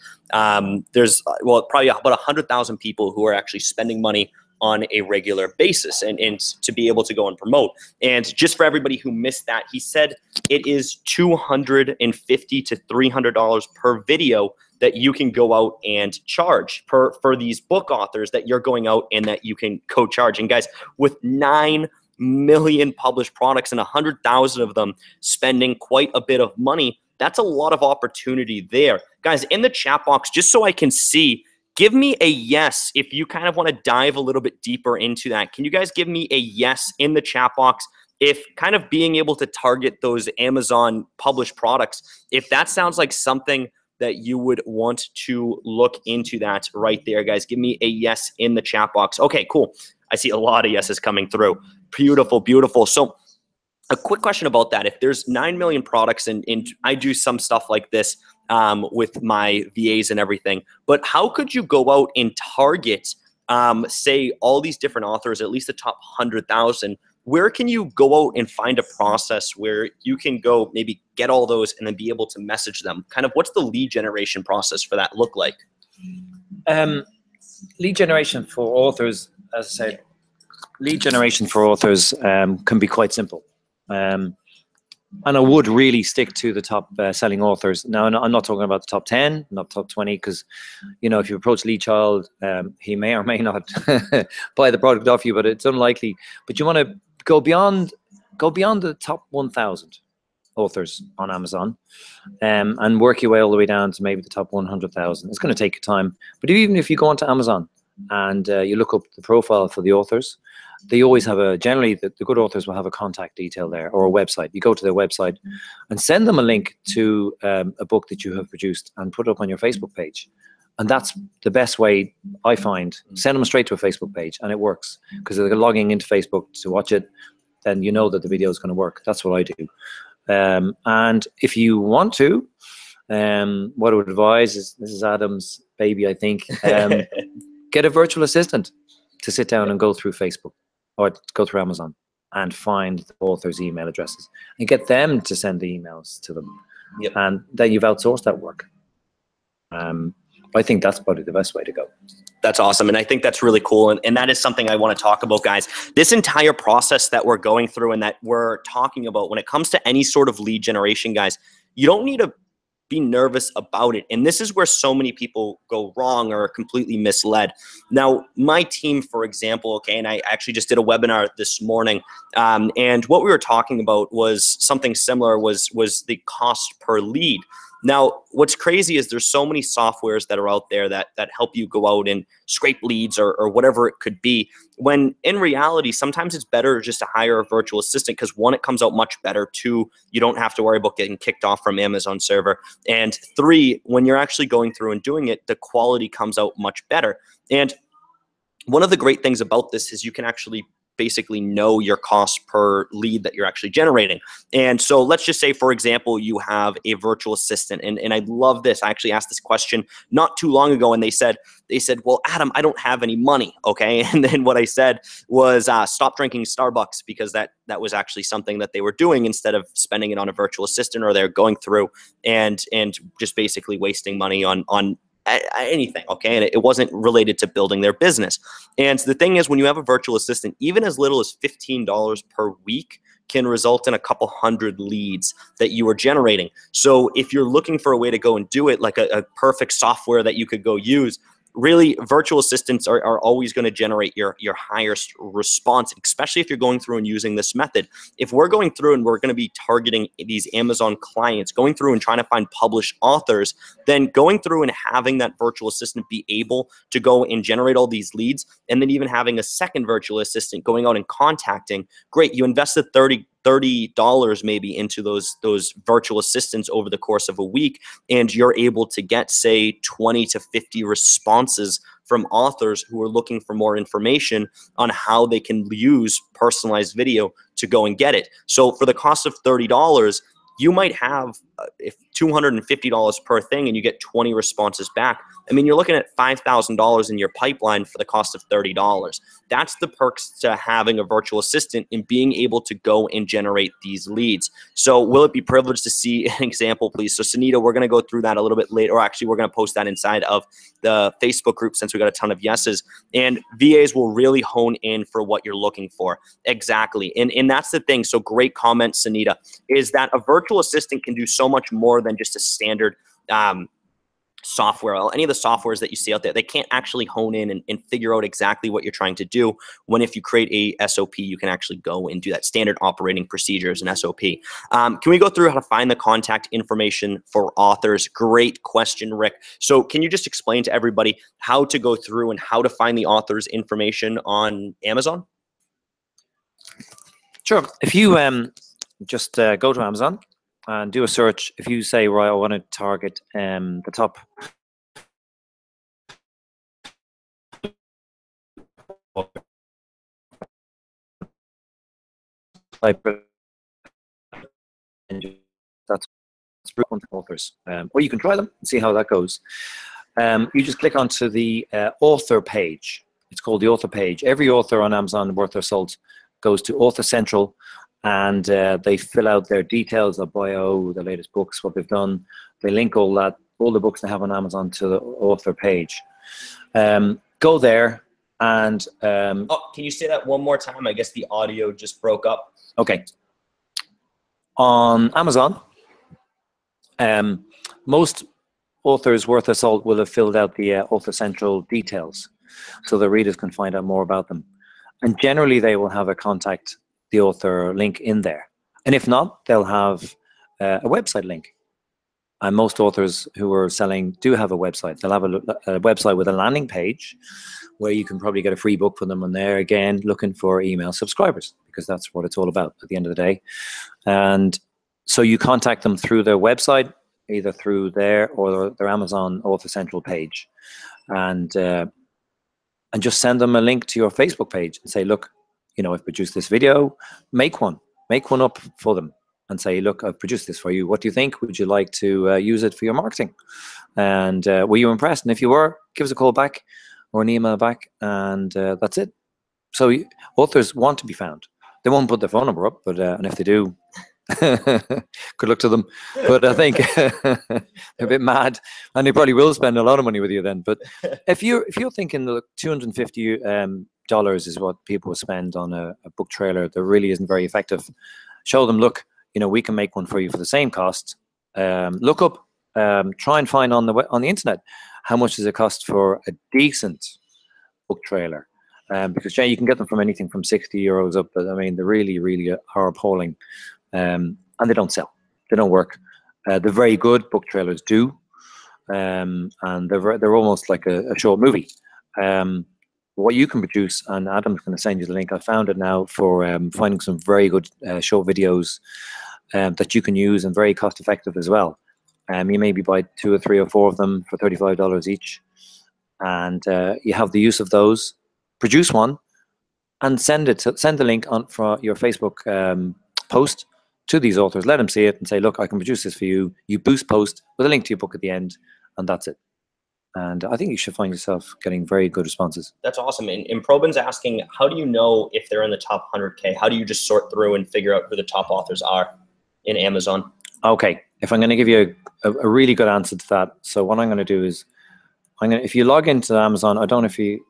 there's probably about 100,000 people who are actually spending money on a regular basis and to be able to go and promote. And just for everybody who missed that, he said it is $250 to $300 per video that you can go out and charge for these book authors that you're going out and that you can co-charge. And guys, with 9 million published products and 100,000 of them spending quite a bit of money, that's a lot of opportunity there. Guys, in the chat box, just so I can see, give me a yes if you kind of want to dive a little bit deeper into that. Can you guys give me a yes in the chat box if kind of being able to target those Amazon published products, if that sounds like something that you would want to look into that right there, guys? Give me a yes in the chat box. Okay, cool. I see a lot of yeses coming through. Beautiful, beautiful. So a quick question about that. If there's 9 million products and I do some stuff like this with my VAs and everything, but how could you go out and target, say, all these different authors, at least the top 100,000? Where can you go out and find a process where you can go maybe get all those and then be able to message them? Kind of what's the lead generation process for that look like? Lead generation for authors, as I said, lead generation for authors can be quite simple. And I would really stick to the top selling authors. Now, I'm not talking about the top 10, not top 20, because, you know, if you approach Lee Child, he may or may not buy the product off you, but it's unlikely. But you want to go beyond the top 1,000 authors on Amazon and work your way all the way down to maybe the top 100,000. It's going to take you time. But even if you go onto Amazon and you look up the profile for the authors, they always have generally the good authors will have a contact detail there or a website. You go to their website and send them a link to a book that you have produced and put it up on your Facebook page. And that's the best way I find. Send them straight to a Facebook page and it works because they're logging into Facebook to watch it. Then you know that the video is going to work. That's what I do. And if you want to, what I would advise is, this is Adam's baby, I think, get a virtual assistant to sit down and go through Facebook or go through Amazon and find the author's email addresses and get them to send the emails to them. Yep. And then you've outsourced that work. I think that's probably the best way to go. That's awesome. And I think that's really cool. And that is something I want to talk about, guys. This entire process that we're going through and that we're talking about when it comes to any sort of lead generation, guys, you don't need to be nervous about it. And this is where so many people go wrong or are completely misled. Now, my team, for example, okay, and I actually just did a webinar this morning, and what we were talking about was something similar, was the cost per lead. Now, what's crazy is there's so many softwares that are out there that help you go out and scrape leads or whatever it could be, when in reality, sometimes it's better just to hire a virtual assistant because, one, it comes out much better. Two, you don't have to worry about getting kicked off from Amazon server. And three, when you're actually going through and doing it, the quality comes out much better. And one of the great things about this is you can actually basically know your cost per lead that you're actually generating. And so let's just say, for example, you have a virtual assistant. And I love this. I actually asked this question not too long ago, and they said, well, Adam, I don't have any money. Okay. And then what I said was stop drinking Starbucks, because that was actually something that they were doing instead of spending it on a virtual assistant, or they're going through and just basically wasting money on anything, okay? And it wasn't related to building their business. And the thing is, when you have a virtual assistant, even as little as $15 per week can result in a couple hundred leads that you are generating. So if you're looking for a way to go and do it, like a perfect software that you could go use, really, virtual assistants are always going to generate your highest response, especially if you're going through and using this method. If we're going through and we're going to be targeting these Amazon clients, going through and trying to find published authors, then going through and having that virtual assistant be able to go and generate all these leads, and then even having a second virtual assistant going out and contacting, great, you invested $30 maybe into those virtual assistants over the course of a week, and you're able to get, say, 20 to 50 responses from authors who are looking for more information on how they can use personalized video to go and get it. So for the cost of $30, you might have if $250 per thing, and you get 20 responses back. I mean, you're looking at $5,000 in your pipeline for the cost of $30. That's the perks to having a virtual assistant and being able to go and generate these leads. So will it be privileged to see an example, please? So Sunita, we're going to go through that a little bit later, or actually we're going to post that inside of the Facebook group since we got a ton of yeses. And VAs will really hone in for what you're looking for. Exactly. And that's the thing. So great comment, Sunita, is that a virtual assistant can do so much more than just a standard software, any of the softwares that you see out there, they can't actually hone in and figure out exactly what you're trying to do, when if you create a SOP, you can actually go and do that. Standard operating procedures and SOP. Can we go through how to find the contact information for authors? Great question, Rick. So can you just explain to everybody how to go through and how to find the author's information on Amazon? Sure. If you just go to Amazon and do a search, if you say, right, I want to target the top that's frequent authors, or you can try them and see how that goes. You just click onto the author page. It's called the author page. Every author on Amazon worth their salt goes to Author Central, and they fill out their details, their bio, the latest books, what they've done. They link all that, all the books they have on Amazon, to the author page. Go there and oh, can you say that one more time? I guess the audio just broke up. Okay. On Amazon, most authors worth their salt will have filled out the Author Central details, so the readers can find out more about them. And generally, they will have a contact the author link in there. And if not, they'll have a website link. And most authors who are selling do have a website. They'll have a website with a landing page where you can probably get a free book for them on there, again, looking for email subscribers, because that's what it's all about at the end of the day. And so you contact them through their website, either through there or their Amazon Author Central page. And just send them a link to your Facebook page and say, look, you know, I've produced this video, make one up for them and say, look, I've produced this for you. What do you think? Would you like to use it for your marketing? And were you impressed? And if you were, give us a call back or an email back, and that's it. So authors want to be found. They won't put their phone number up, but and if they do, good luck to them. But I think they're a bit mad, and they probably will spend a lot of money with you then. But if you're thinking, look, $250 is what people spend on a book trailer that really isn't very effective, show them, look, you know, we can make one for you for the same cost. Look up, try and find on the internet, how much does it cost for a decent book trailer? Because you can get them from anything from €60 up, but I mean, they really, really are appalling. And they don't sell. They don't work. The very good book trailers do, and they're almost like a short movie. What you can produce, and Adam's going to send you the link. I found it now for finding some very good short videos that you can use, and very cost effective as well. You maybe buy 2 or 3 or 4 of them for $35 each, and you have the use of those. Produce one and send the link on for your Facebook post to these authors. Let them see it and say, look, I can produce this for you. You boost post with a link to your book at the end, and that's it. And I think you should find yourself getting very good responses. That's awesome. And Probin's asking, how do you know if they're in the top 100K? How do you just sort through and figure out who the top authors are in Amazon? Okay, if I'm going to give you a really good answer to that, so what I'm going to do is, if you log into Amazon, I don't know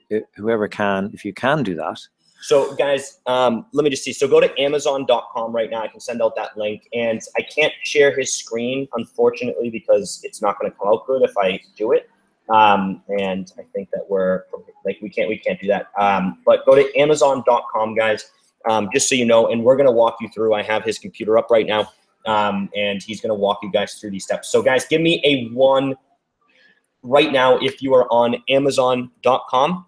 if whoever can, if you can do that. So guys, let me just see. So go to Amazon.com right now. I can send out that link, and I can't share his screen, unfortunately, because it's not going to come out good if I do it. And I think that we can't do that. But go to Amazon.com, guys, just so you know, and we're going to walk you through. I have his computer up right now, and he's going to walk you guys through these steps. So guys, give me a 1 right now if you are on Amazon.com.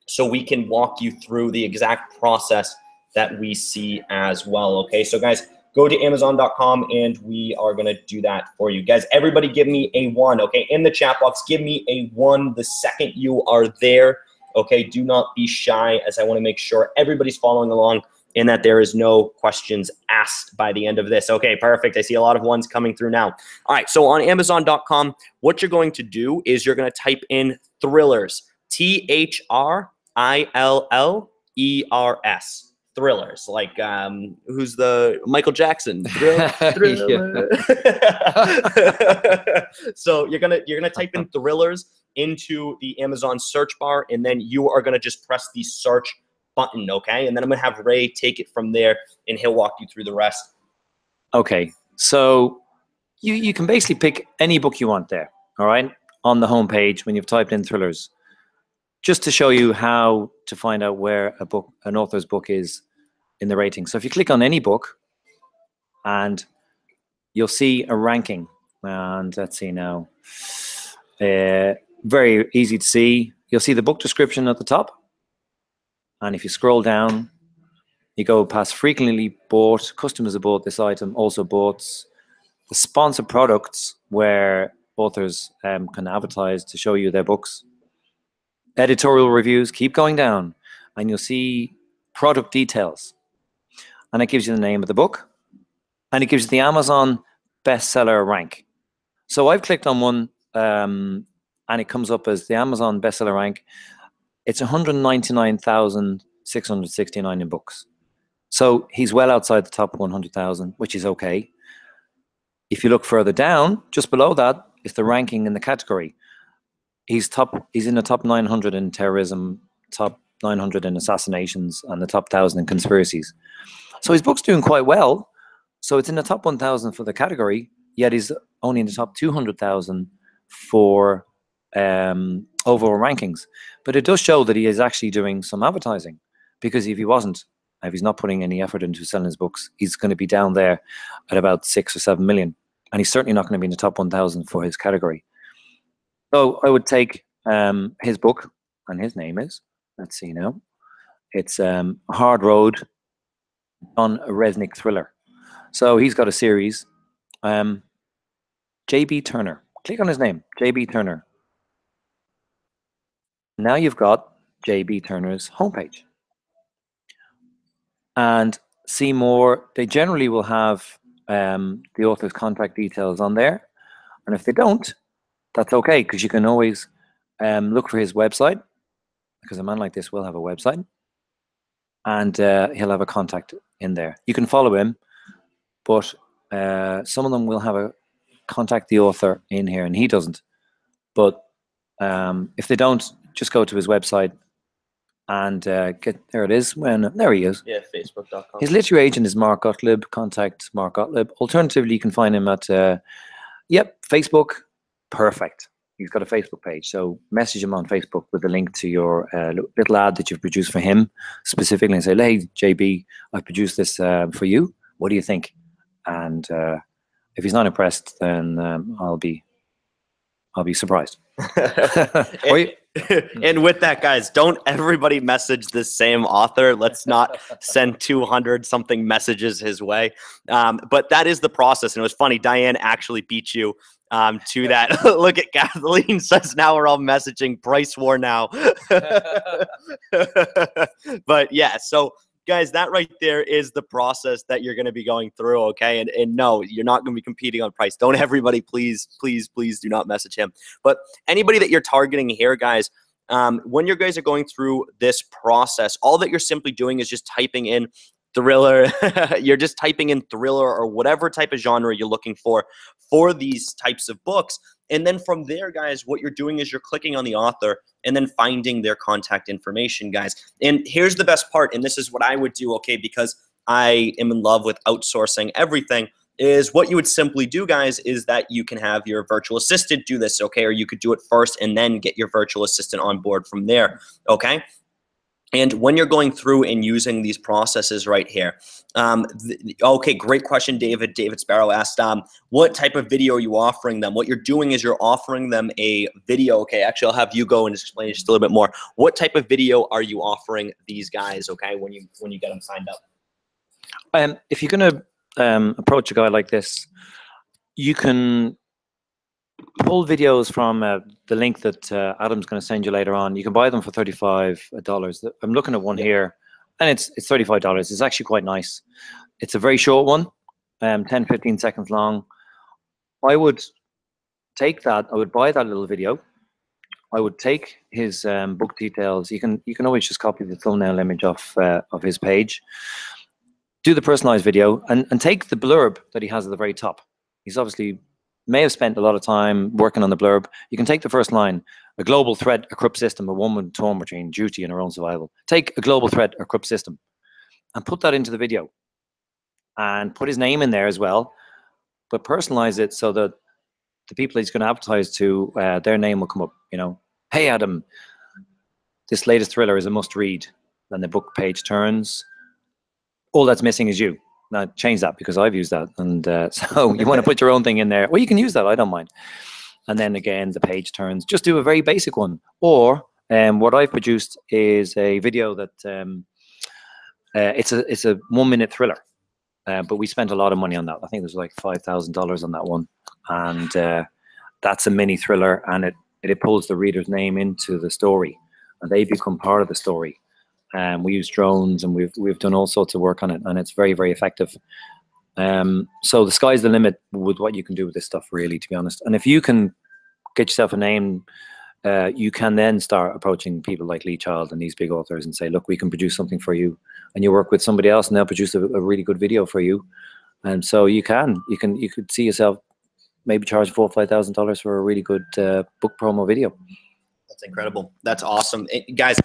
So we can walk you through the exact process that we see as well. Okay, so guys, go to Amazon.com and we are gonna do that for you. Guys, everybody give me a 1, okay? In the chat box, give me a 1 the second you are there, okay? Do not be shy, as I wanna make sure everybody's following along and that there is no questions asked by the end of this. Okay, perfect. I see a lot of 1s coming through now. All right, so on Amazon.com, what you're going to do is you're gonna type in thrillers, THRILLERS, thrillers, like who's the Michael Jackson thriller. So you're gonna type in thrillers into the Amazon search bar, and then you are gonna just press the search button, okay? And then I'm gonna have Ray take it from there, and he'll walk you through the rest. Okay, so you can basically pick any book you want there. All right. on the home page when you've typed in thrillers, just to show you how to find out where an author's book is in the rating. So if you click on any book, and you'll see a ranking. And let's see now. Very easy to see. You'll see the book description at the top. And if you scroll down, you go past frequently bought, customers have bought this item, also bought, the sponsored products where authors can advertise to show you their books. Editorial reviews, keep going down, and you'll see product details. And it gives you the name of the book, and it gives you the Amazon bestseller rank. So I've clicked on one, and it comes up as the Amazon bestseller rank. It's 199,669 in books. So he's well outside the top 100,000, which is okay. If you look further down, just below that is the ranking in the category. He's in the top 900 in terrorism, top 900 in assassinations, and the top 1,000 in conspiracies. So his book's doing quite well. So it's in the top 1,000 for the category, yet he's only in the top 200,000 for overall rankings. But it does show that he is actually doing some advertising, because if he wasn't, if he's not putting any effort into selling his books, he's going to be down there at about 6 or 7 million. And he's certainly not going to be in the top 1,000 for his category. So I would take his book, and his name is, let's see now, it's Hard Road on a Resnick Thriller. So he's got a series. J.B. Turner. Click on his name, J.B. Turner. Now you've got J.B. Turner's homepage. And see more. They generally will have the author's contact details on there. And if they don't, that's okay, because you can always look for his website, because a man like this will have a website. And he'll have a contact in there. You can follow him, but some of them will have a contact the author in here, and he doesn't. But if they don't, just go to his website and get, there it is. There he is. Yeah, facebook.com. His literary agent is Mark Gottlieb. Contact Mark Gottlieb. Alternatively, you can find him at, Facebook. Perfect. He's got a Facebook page. So message him on Facebook with a link to your little ad that you've produced for him specifically, and say, hey, JB, I've produced this for you. What do you think? And if he's not impressed, then I'll be surprised. And with that, guys, don't everybody message this same author. Let's not send 200 something messages his way. But that is the process. And it was funny. Diane actually beat you to that. Look at Kathleen says now we're all messaging price war now. But yeah, so guys, that right there is the process that you're going to be going through, okay? And no, you're not going to be competing on price. Don't everybody, please, please, please do not message him. But anybody that you're targeting here, guys, when you guys are going through this process, all that you're simply doing is just typing in thriller. You're just typing in thriller or whatever type of genre you're looking for these types of books. And then from there, guys, what you're doing is you're clicking on the author and then finding their contact information, guys. And here's the best part, and this is what I would do, okay, because I am in love with outsourcing everything, is what you would simply do, guys, is that you can have your virtual assistant do this, okay, or you could do it first and then get your virtual assistant on board from there, okay? And when you're going through and using these processes right here, okay, great question, David. David Sparrow asked, what type of video are you offering them? What you're doing is you're offering them a video. Okay, actually, I'll have you go and explain just a little bit more. What type of video are you offering these guys, okay, when you get them signed up? If you're going to approach a guy like this, you can pull videos from the link that Adam's going to send you later on. You can buy them for $35. I'm looking at one here, and it's $35. It's actually quite nice. It's a very short one, 10-15 seconds long. I would take that. I would buy that little video. I would take his book details. You can always just copy the thumbnail image of his page. Do the personalized video and take the blurb that he has at the very top. He's obviously may have spent a lot of time working on the blurb. You can take the first line: a global threat, a corrupt system, a woman torn between duty and her own survival. Take a global threat, a corrupt system, and put that into the video. And put his name in there as well, but personalize it so that the people he's going to advertise to, their name will come up. You know, hey Adam, this latest thriller is a must read. Then the book page turns. All that's missing is you. Now change that, because I've used that, and so you want to put your own thing in there. Well, you can use that. I don't mind. And then again, the page turns. Just do a very basic one. Or what I've produced is a video that it's a 1 minute thriller, but we spent a lot of money on that. I think there's like $5,000 on that one, and that's a mini thriller, and it pulls the reader's name into the story, and they become part of the story. We use drones, and we've done all sorts of work on it, and it's very, very effective. So the sky's the limit with what you can do with this stuff, really, to be honest. And if you can get yourself a name, you can then start approaching people like Lee Child and these big authors and say, look, we can produce something for you. And you work with somebody else and they'll produce a really good video for you. And so you could see yourself maybe charge $4,000 or $5,000 for a really good book promo video. That's incredible. That's awesome. Guys,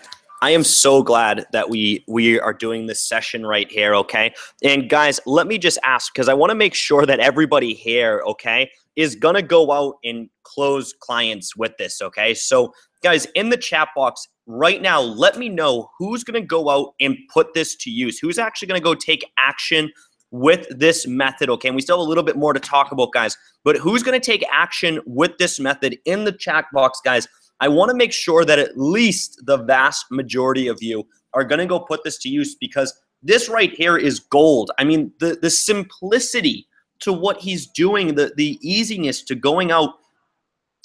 I am so glad that we are doing this session right here, okay? And guys, let me just ask, because I want to make sure that everybody here, okay, is going to go out and close clients with this, okay? So guys, in the chat box right now, let me know who's going to go out and put this to use. Who's actually going to go take action with this method, okay? And we still have a little bit more to talk about, guys, but who's going to take action with this method in the chat box, guys? I want to make sure that at least the vast majority of you are going to go put this to use, because this right here is gold. I mean, the simplicity to what he's doing, the easiness to going out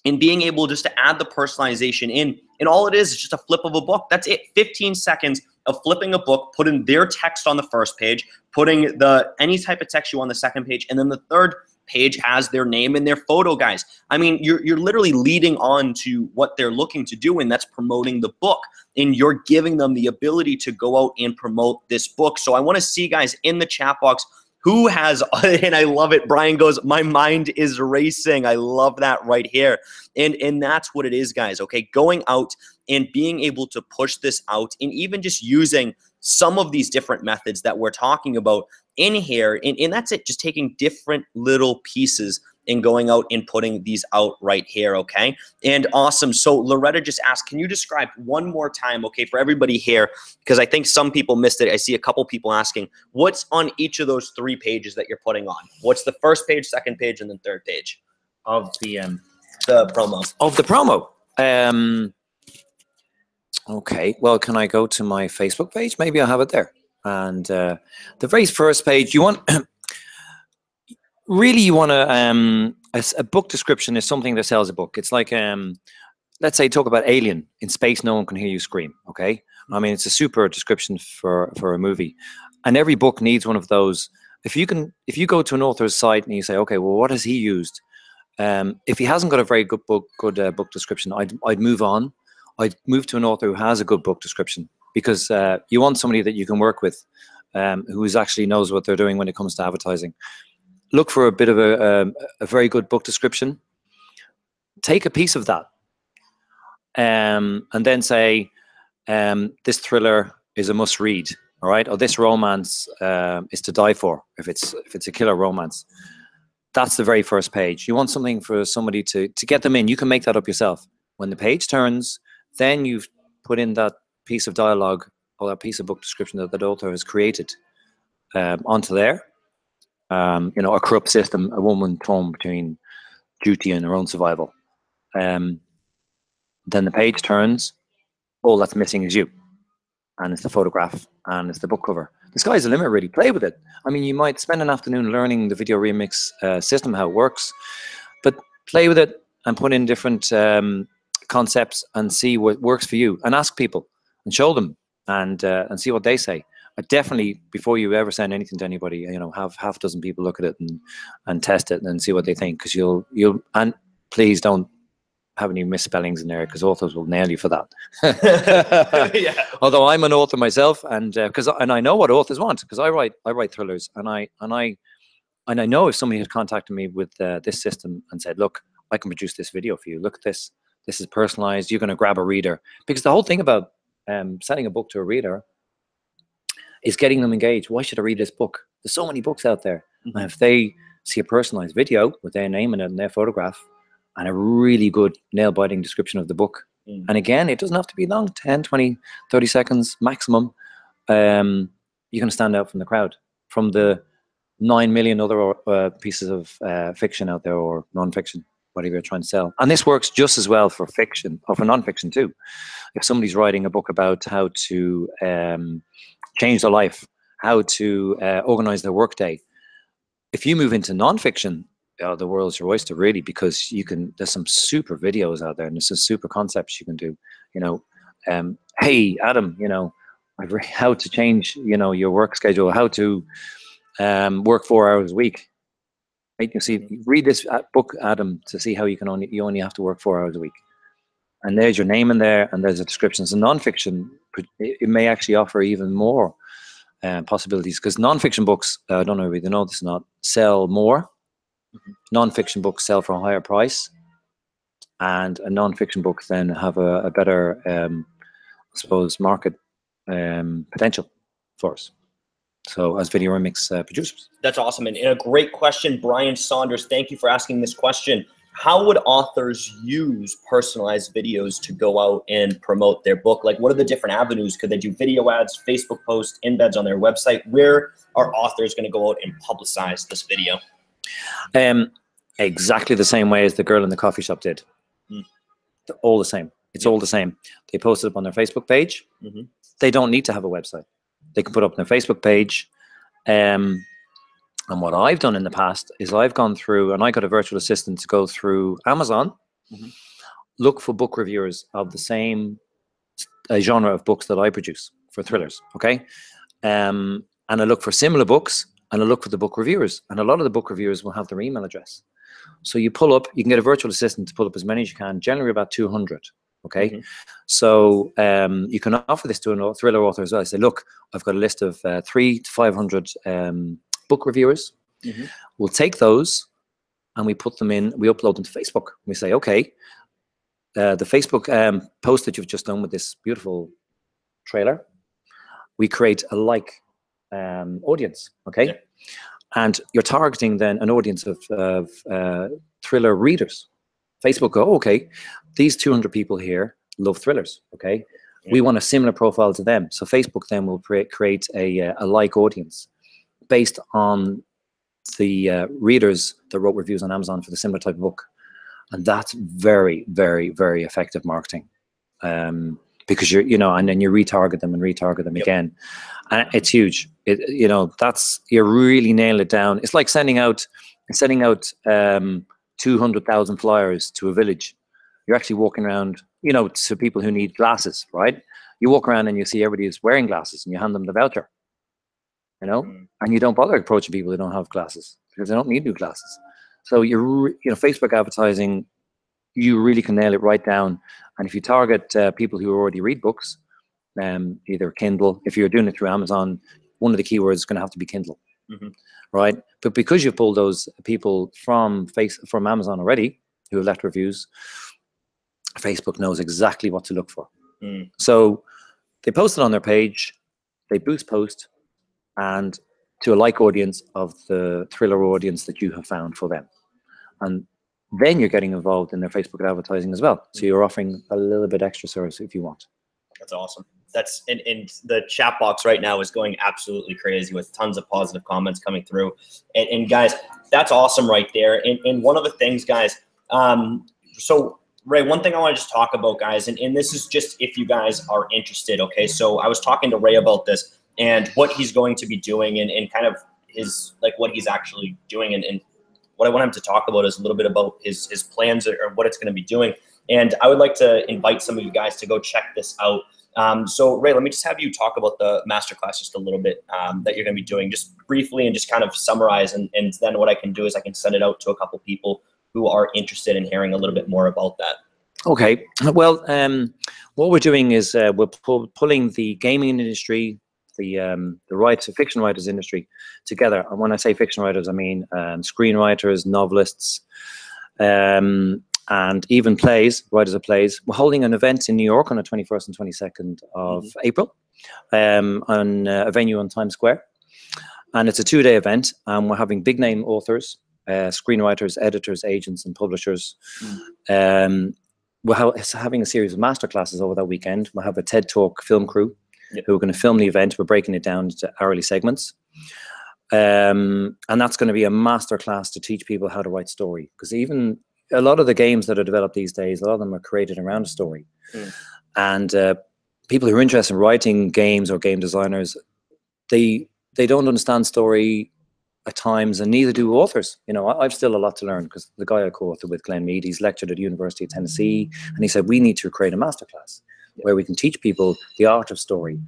and being able just to add the personalization in. And all it is just a flip of a book. That's it. 15 seconds of flipping a book, putting their text on the first page, putting any type of text you want on the second page, and then the third page has their name and their photo, guys. I mean, you're literally leading on to what they're looking to do, and that's promoting the book. And you're giving them the ability to go out and promote this book. So I want to see, guys, in the chat box, who has, and I love it, Brian goes, my mind is racing. I love that right here. And that's what it is, guys, okay? Going out and being able to push this out, and even just using some of these different methods that we're talking about in here, and that's it, just taking different little pieces and going out and putting these out right here, okay? And awesome. So Loretta just asked, can you describe one more time, okay, for everybody here, because I think some people missed it. I see a couple people asking, what's on each of those 3 pages that you're putting on? What's the first page, second page, and then third page Of the promo? Of the promo. Okay, well, can I go to my Facebook page? Maybe I'll have it there. And the very first page, you want really, you want a book description is something that sells a book. It's like, let's say, talk about Alien. In space, no one can hear you scream, okay? I mean, it's a super description for a movie. And every book needs one of those. If you go to an author's site and you say, okay, well, what has he used? If he hasn't got a very good book description, I'd move on. I'd move to an author who has a good book description, because you want somebody that you can work with who actually knows what they're doing when it comes to advertising. Look for a bit of a very good book description. Take a piece of that and then say, this thriller is a must read, all right? Or this romance is to die for, if it's a killer romance. That's the very first page. You want something for somebody to get them in. You can make that up yourself. When the page turns, then you've put in that piece of dialogue or that piece of book description that the author has created onto there. You know, a corrupt system, a woman torn between duty and her own survival. Then the page turns, all that's missing is you. And it's the photograph and it's the book cover. The sky's the limit, really. Play with it. I mean, you might spend an afternoon learning the VideoRemix system, how it works, but play with it and put in different concepts and see what works for you, and ask people and show them and see what they say. Definitely, before you ever send anything to anybody, you know, have half a dozen people look at it and test it and see what they think, because you'll and please don't have any misspellings in there, because authors will nail you for that. Yeah. Although I'm an author myself, and I know what authors want, because I write thrillers, and I know if somebody had contacted me with this system and said, look, I can produce this video for you. Look at this. This is personalized. You're going to grab a reader, because the whole thing about selling a book to a reader is getting them engaged. Why should I read this book? There's so many books out there. Mm-hmm. And if they see a personalized video with their name in it and their photograph, and a really good nail-biting description of the book. And again, it doesn't have to be long, 10, 20, 30 seconds maximum. You're going to stand out from the crowd, from the 9 million other pieces of fiction out there, or non-fiction, whatever you're trying to sell. And this works just as well for fiction or for non-fiction too. If somebody's writing a book about how to change their life, how to organize their workday, if you move into non-fiction, the world's your oyster, really, because you can. There's some super videos out there, and there's some super concepts you can do. You know, hey Adam, you know, how to change, you know, your work schedule, how to work 4 hours a week. Right? You see, read this book, Adam, to see how you only have to work 4 hours a week. And there's your name in there, and there's a description. So non-fiction, it may actually offer even more possibilities, because non-fiction books, I don't know if you know this or not, sell more. Non-fiction books sell for a higher price, and a non-fiction book then have a better, I suppose, market potential for us. So as VideoRemix producers. That's awesome. And a great question, Brian Saunders. Thank you for asking this question. How would authors use personalized videos to go out and promote their book? Like, what are the different avenues? Could they do video ads, Facebook posts, embeds on their website? Where are authors going to go out and publicize this video? Exactly the same way as the girl in the coffee shop did. All the same. It's all the same. They post it up on their Facebook page. They don't need to have a website. They can put up on their Facebook page. And what I've done in the past is I've gone through, and I got a virtual assistant to go through Amazon, look for book reviewers of the same genre of books that I produce for thrillers, okay? And I look for similar books, and I look for the book reviewers. And a lot of the book reviewers will have their email address. So you pull up, you can get a virtual assistant to pull up as many as you can, generally about 200, okay? So you can offer this to a thriller author as well. I say, look, I've got a list of 300 to 500 book reviewers. We'll take those and we put them in, we upload them to Facebook. We say, okay, the Facebook post that you've just done with this beautiful trailer, we create a like audience, okay? And you're targeting then an audience of thriller readers. Facebook go, okay, these 200 people here love thrillers, okay? We want a similar profile to them. So Facebook then will create a like audience based on the readers that wrote reviews on Amazon for the similar type of book. And that's very, very, very effective marketing. Because you know, and then you retarget them and retarget them again. And it's huge. You know, you really nail it down. It's like sending out 200,000 flyers to a village. You're actually walking around, you know, to people who need glasses, right? You walk around and you see everybody is wearing glasses, and you hand them the voucher, you know, and you don't bother approaching people who don't have glasses because they don't need new glasses. So you know, Facebook advertising, you really can nail it right down. And if you target people who already read books, either Kindle, if you're doing it through Amazon, one of the keywords is going to have to be Kindle, right? But because you've pulled those people from Amazon already who have left reviews, Facebook knows exactly what to look for. So they post it on their page, they boost post, and to a like audience of the thriller audience that you have found for them. And then you're getting involved in their Facebook advertising as well. So you're offering a little bit extra service if you want. That's awesome. That's and the chat box right now is going absolutely crazy with tons of positive comments coming through. And guys, that's awesome right there. And one of the things, guys, so Ray, one thing I want to just talk about, guys, and this is just if you guys are interested, okay? So I was talking to Ray about this and what he's going to be doing and kind of his, like what he's actually doing. And what I want him to talk about is a little bit about his plans or what it's going to be doing. And I would like to invite some of you guys to go check this out. So Ray, let me just have you talk about the masterclass just a little bit that you're going to be doing, just briefly, and just kind of summarize. And then what I can do is I can send it out to a couple people who are interested in hearing a little bit more about that. Okay. Well, what we're doing is we're pulling the gaming industry, the fiction writers industry together. And when I say fiction writers, I mean screenwriters, novelists, and even writers of plays. We're holding an event in New York on the 21st and 22nd of April on a venue on Times Square. And it's a 2-day event. We're having big name authors screenwriters, editors, agents, and publishers. We're having a series of masterclasses over that weekend. We'll have a TED Talk film crew who are going to film the event. We're breaking it down into hourly segments. And that's going to be a masterclass to teach people how to write story. Because even a lot of the games that are developed these days, a lot of them are created around a story. And people who are interested in writing games or game designers, they don't understand story at times, and neither do authors. You know, I've still a lot to learn, because the guy I co-authored with, Glenn Mead, he's lectured at the University of Tennessee, and he said we need to create a masterclass where we can teach people the art of story.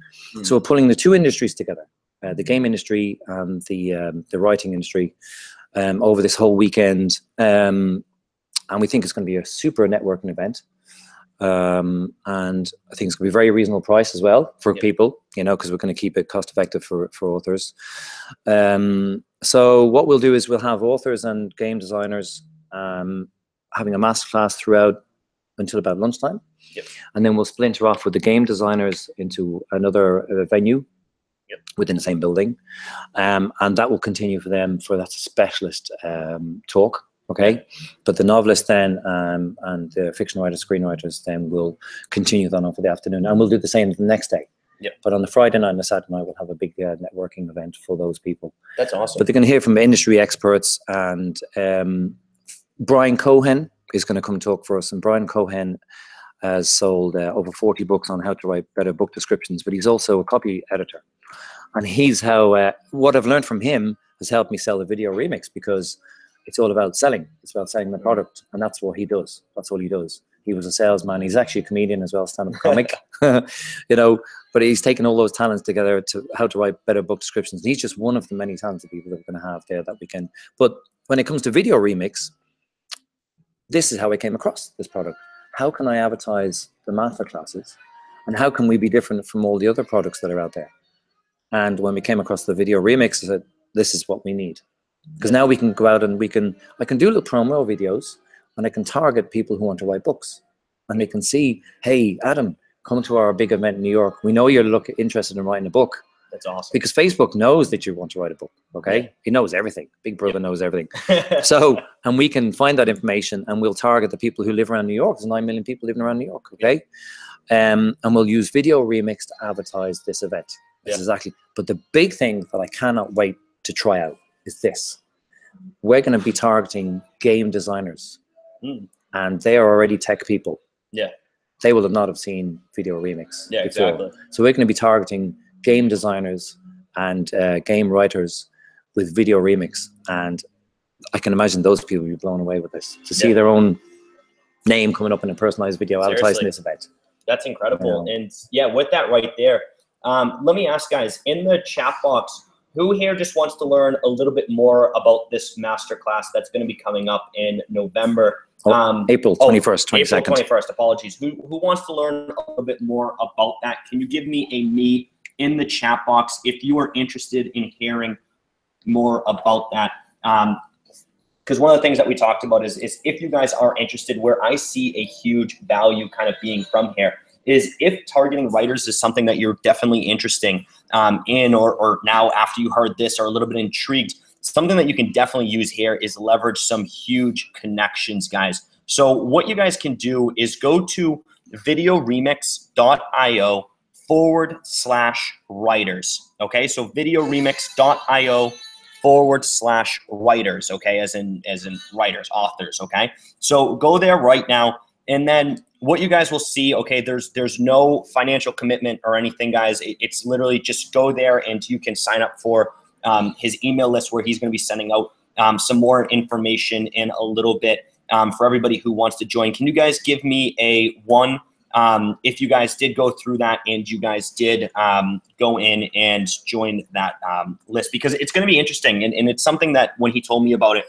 So we're pulling the two industries together, the game industry and the writing industry, over this whole weekend, and we think it's going to be a super networking event. And I think it's going to be a very reasonable price as well for people, you know, because we're going to keep it cost effective for authors. So what we'll do is we'll have authors and game designers having a masterclass throughout until about lunchtime. And then we'll splinter off with the game designers into another venue within the same building. And that will continue for them for that specialist talk. Okay, but the novelists then and the fiction writers, screenwriters then will continue on for the afternoon, and we'll do the same the next day. But on the Friday night and the Saturday night, we'll have a big networking event for those people. That's awesome. But they're going to hear from industry experts, and Brian Cohen is going to come talk for us. And Brian Cohen has sold over 40 books on how to write better book descriptions, but he's also a copy editor. And he's how what I've learned from him has helped me sell the video remix, because it's all about selling. It's about selling the product, and that's what he does. That's all he does. He was a salesman. He's actually a comedian as well, stand-up comic, you know. But he's taken all those talents together to how to write better book descriptions. And he's just one of the many talented people that we're going to have there that weekend. But when it comes to video remix, this is how I came across this product. How can I advertise the masterclasses, and how can we be different from all the other products that are out there? And when we came across the video remix, I said, this is what we need. Because now we can go out and I can do little promo videos, and I can target people who want to write books, and they can see, hey, Adam, come to our big event in New York. We know you're interested in writing a book. That's awesome. Because Facebook knows that you want to write a book, okay? He knows everything. Big Brother knows everything. So, and we can find that information, and we'll target the people who live around New York. There's 9 million people living around New York, okay? And we'll use Video Remix to advertise this event. Exactly. But the big thing that I cannot wait to try out is this. We're going to be targeting game designers, and they are already tech people. They will not have seen Video Remix before. Exactly. So we're going to be targeting game designers and game writers with Video Remix, and I can imagine those people will be blown away with this, to see their own name coming up in a personalized video advertising this event. That's incredible. And yeah, with that right there, let me ask guys in the chat box, who here just wants to learn a little bit more about this masterclass that's going to be coming up in November? April 21st, 22nd. April 21st, apologies. Who wants to learn a little bit more about that? Can you give me a me in the chat box if you are interested in hearing more about that? Because one of the things that we talked about is if you guys are interested, where I see a huge value kind of being from here, is if targeting writers is something that you're definitely interested in, or now after you heard this are a little bit intrigued, something that you can definitely use here is leverage some huge connections, guys. So what you guys can do is go to VideoRemix.io/writers. Okay, so VideoRemix.io/writers. Okay, as in writers, authors. Okay, so go there right now. And then what you guys will see, okay, there's no financial commitment or anything, guys. It's literally just go there and you can sign up for his email list, where he's going to be sending out some more information in a little bit for everybody who wants to join. Can you guys give me a 1 if you guys did go through that and you guys did go in and join that list? Because it's going to be interesting, and it's something that when he told me about it,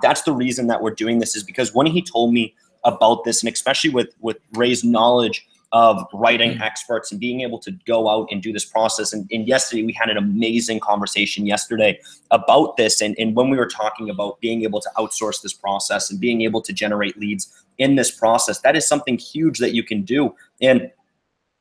that's the reason that we're doing this, is because when he told me about this, and especially with Ray's knowledge of writing experts and being able to go out and do this process. And yesterday we had an amazing conversation yesterday about this. And when we were talking about being able to outsource this process and being able to generate leads in this process, that is something huge that you can do. And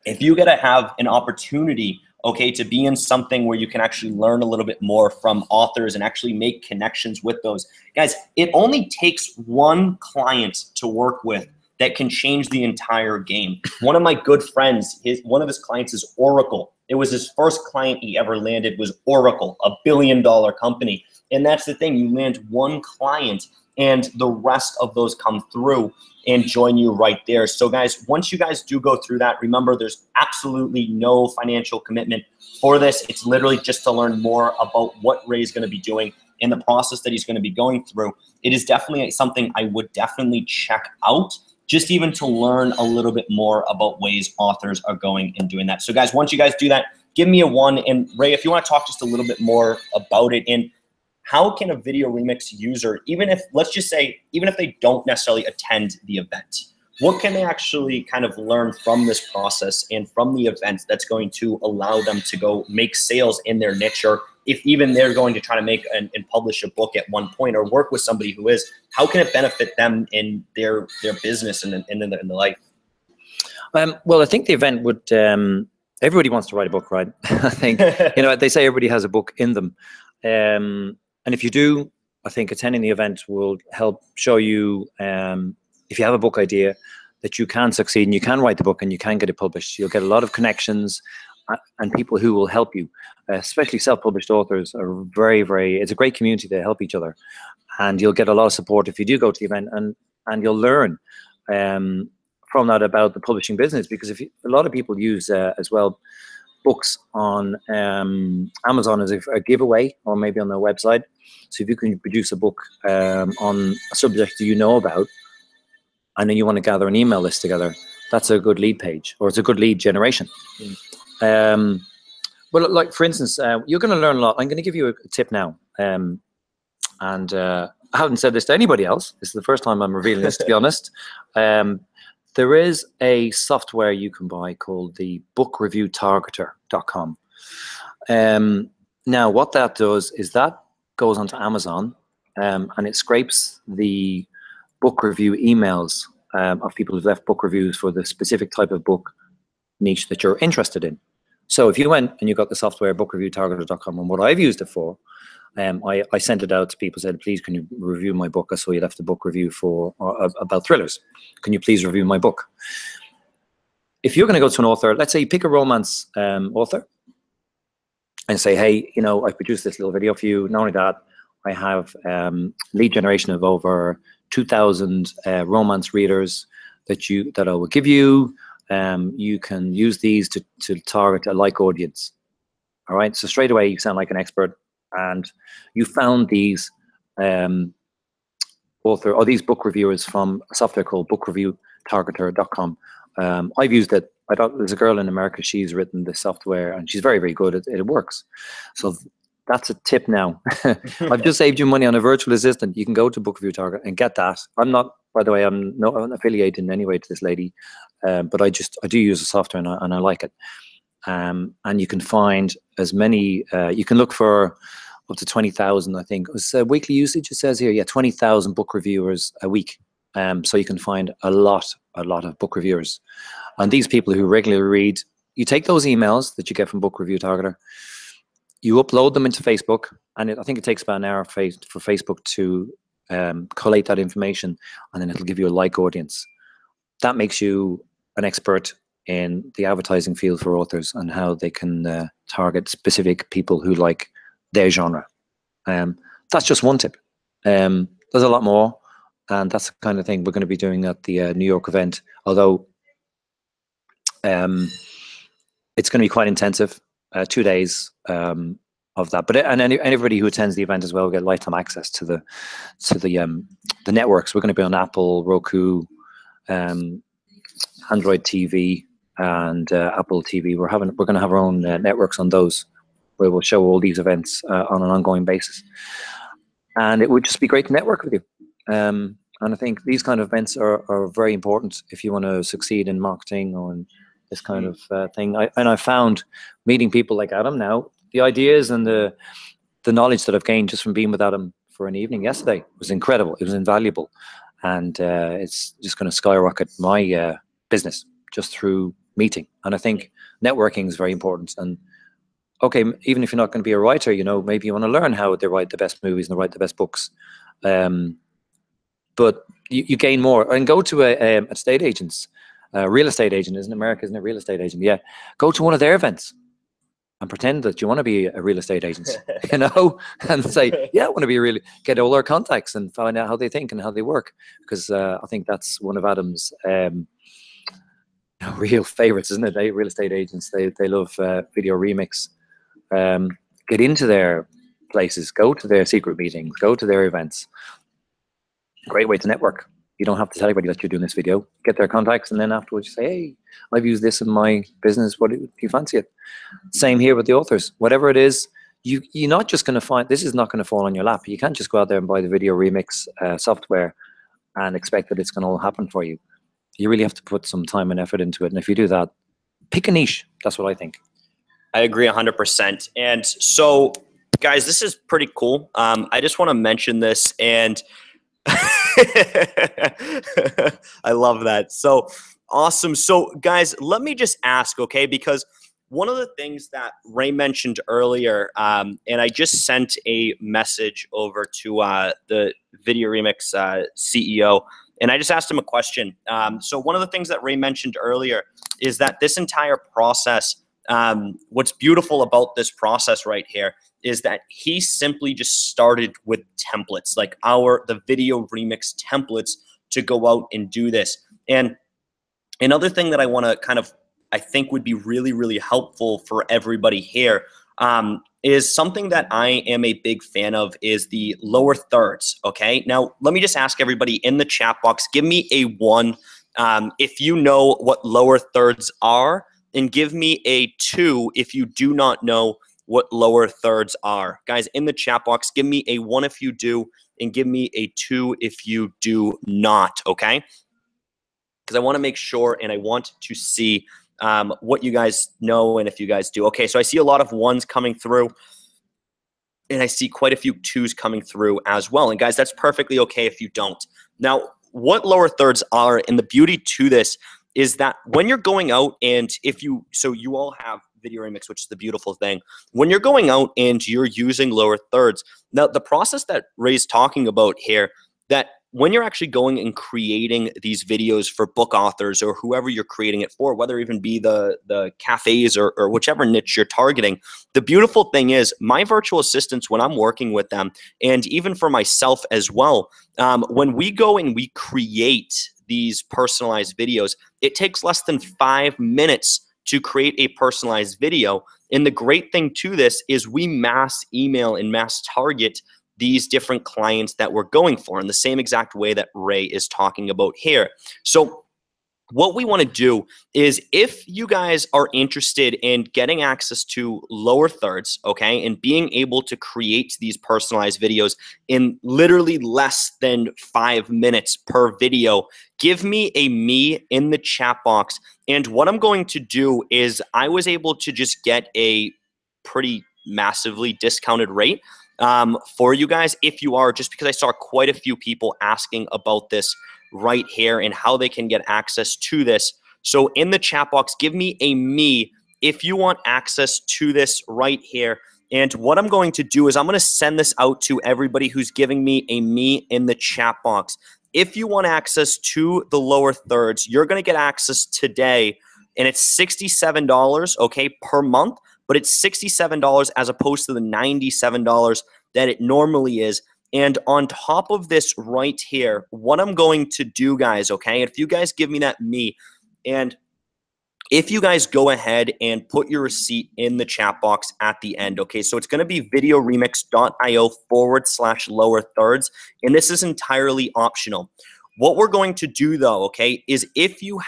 if you get to have an opportunity, okay, to be in something where you can actually learn a little bit more from authors and actually make connections with those. Guys, it only takes one client to work with that can change the entire game. One of my good friends, one of his clients is Oracle. It was his first client he ever landed was Oracle, $1 billion company. And that's the thing, you land one client and the rest of those come through and join you right there. So guys, once you guys do go through that, remember there's absolutely no financial commitment for this. It's literally just to learn more about what Ray's gonna be doing in the process that he's gonna be going through. It is definitely something I would definitely check out, just even to learn a little bit more about ways authors are going and doing that. So guys, once you guys do that, give me a 1. And Ray, if you wanna talk just a little bit more about it, and how can a VideoRemix user, even if, let's just say, even if they don't necessarily attend the event, what can they actually kind of learn from this process and from the event that's going to allow them to go make sales in their niche, or if even they're going to try to make and publish a book at one point or work with somebody who is, how can it benefit them in their business and in their life? Well, I think the event would, everybody wants to write a book, right? I think, you know, they say everybody has a book in them. And if you do, I think attending the event will help show you, if you have a book idea, that you can succeed and you can write the book and you can get it published. You'll get a lot of connections and people who will help you, especially self-published authors are very, very, it's a great community. They help each other. And you'll get a lot of support if you do go to the event, and you'll learn from that about the publishing business, because a lot of people use as well books on Amazon as a giveaway, or maybe on their website. So if you can produce a book on a subject that you know about, and then you want to gather an email list together, that's a good lead page, or it's a good lead generation. Well, like for instance, you're going to learn a lot. I'm going to give you a tip now. And I haven't said this to anybody else. This is the first time I'm revealing this, to be honest. There is a software you can buy called the bookreviewtargeter.com. Now, what that does is that goes onto Amazon and it scrapes the book review emails of people who've left book reviews for the specific type of book niche that you're interested in. So if you went and you got the software bookreviewtargeter.com, and what I've used it for, I sent it out to people, said, please, can you review my book? I saw you left a book review for about thrillers. Can you please review my book? If you're going to go to an author, let's say you pick a romance author and say, hey, you know, I produced this little video for you. Not only that, I have lead generation of over 2,000 romance readers that I will give you. You can use these to target a like audience. All right, so straight away you sound like an expert, and you found these these book reviewers from a software called bookreviewtargeter.com. I've used it. There's a girl in America, she's written this software and she's very, very good. It works. So that's a tip now. I've just saved you money on a virtual assistant. You can go to Book Review Target and get that. I'm not, by the way, I'm not affiliated in any way to this lady, but I do use the software and I like it. And you can find as many, you can look for up to 20,000, I think. It's weekly usage, it says here. Yeah, 20,000 book reviewers a week. So you can find a lot of book reviewers. And these people who regularly read, you take those emails that you get from Book Review Targeter, you upload them into Facebook, and I think it takes about an hour for Facebook to collate that information, and then it'll give you a like audience. That makes you an expert in the advertising field for authors and how they can target specific people who like their genre. That's just one tip. There's a lot more, and that's the kind of thing we're going to be doing at the New York event, although it's going to be quite intensive, 2 days of that. But anybody who attends the event as well will get lifetime access to the networks. We're going to be on Apple, Roku, Android TV, and Apple TV. We're going to have our own networks on those, where we'll show all these events on an ongoing basis. And it would just be great to network with you. And I think these kind of events are very important if you want to succeed in marketing or in this kind of thing. I found meeting people like Adam now, the ideas and the knowledge that I've gained just from being with Adam for an evening yesterday was incredible. It was invaluable. And it's just going to skyrocket my business just through meeting. And I think networking is very important. And okay, even if you're not going to be a writer, you know, maybe you want to learn how they write the best movies and they write the best books. But you gain more. And go to a estate agents, real estate agent, isn't America, isn't it? Real estate agent, yeah. Go to one of their events and pretend that you want to be a real estate agent, you know, and say, yeah, I want to be get all their contacts and find out how they think and how they work. Because I think that's one of Adam's real favorites, isn't it? Real estate agents, they love VideoRemix. Get into their places, go to their secret meetings, go to their events. Great way to network. You don't have to tell anybody that you're doing this video. Get their contacts, and then afterwards you say, hey, I've used this in my business. What do you fancy it? Same here with the authors. Whatever it is, you're not just going to find, this is not going to fall on your lap. You can't just go out there and buy the VideoRemix software and expect that it's going to all happen for you. You really have to put some time and effort into it. And if you do that, pick a niche. That's what I think. I agree 100%. And so, guys, this is pretty cool. I just want to mention this, and I love that. So awesome. So, guys, let me just ask, okay, because one of the things that Ray mentioned earlier, and I just sent a message over to the VideoRemix CEO, and I just asked him a question. So one of the things that Ray mentioned earlier is that this entire process, what's beautiful about this process right here is that he simply just started with templates, like the VideoRemix templates to go out and do this. And another thing that I want to I think would be really, really helpful for everybody here is something that I am a big fan of is the lower thirds, okay? Now, let me just ask everybody in the chat box, give me a 1 if you know what lower thirds are, and give me a 2 if you do not know what lower thirds are. Guys, in the chat box, give me a 1 if you do, and give me a 2 if you do not, okay? Because I want to make sure, and I want to see what you guys know and if you guys do. Okay, so I see a lot of 1s coming through, and I see quite a few 2s coming through as well. And guys, that's perfectly okay if you don't. Now, what lower thirds are, and the beauty to this is that when you're going out and so you all have VideoRemix, which is the beautiful thing. When you're going out and you're using lower thirds, now the process that Ray's talking about here, that when you're actually going and creating these videos for book authors or whoever you're creating it for, whether it even be the cafes or whichever niche you're targeting, the beautiful thing is my virtual assistants, when I'm working with them, and even for myself as well, when we go and we create these personalized videos, it takes less than 5 minutes to create a personalized video. And the great thing to this is we mass email and mass target these different clients that we're going for in the same exact way that Ray is talking about here. So what we want to do is, if you guys are interested in getting access to lower thirds, okay, and being able to create these personalized videos in literally less than 5 minutes per video, give me a me in the chat box. And what I'm going to do is I was able to just get a pretty massively discounted rate for you guys, if you are, just because I saw quite a few people asking about this right here and how they can get access to this. So in the chat box, give me a me if you want access to this right here. And what I'm going to do is I'm going to send this out to everybody who's giving me a me in the chat box. If you want access to the lower thirds, you're going to get access today, and it's $67, okay, per month, but it's $67 as opposed to the $97 that it normally is. And on top of this right here, what I'm going to do, guys, okay, if you guys give me that me, and if you guys go ahead and put your receipt in the chat box at the end, okay, so it's going to be videoremix.io/lower thirds, and this is entirely optional. What we're going to do, though, okay, is if you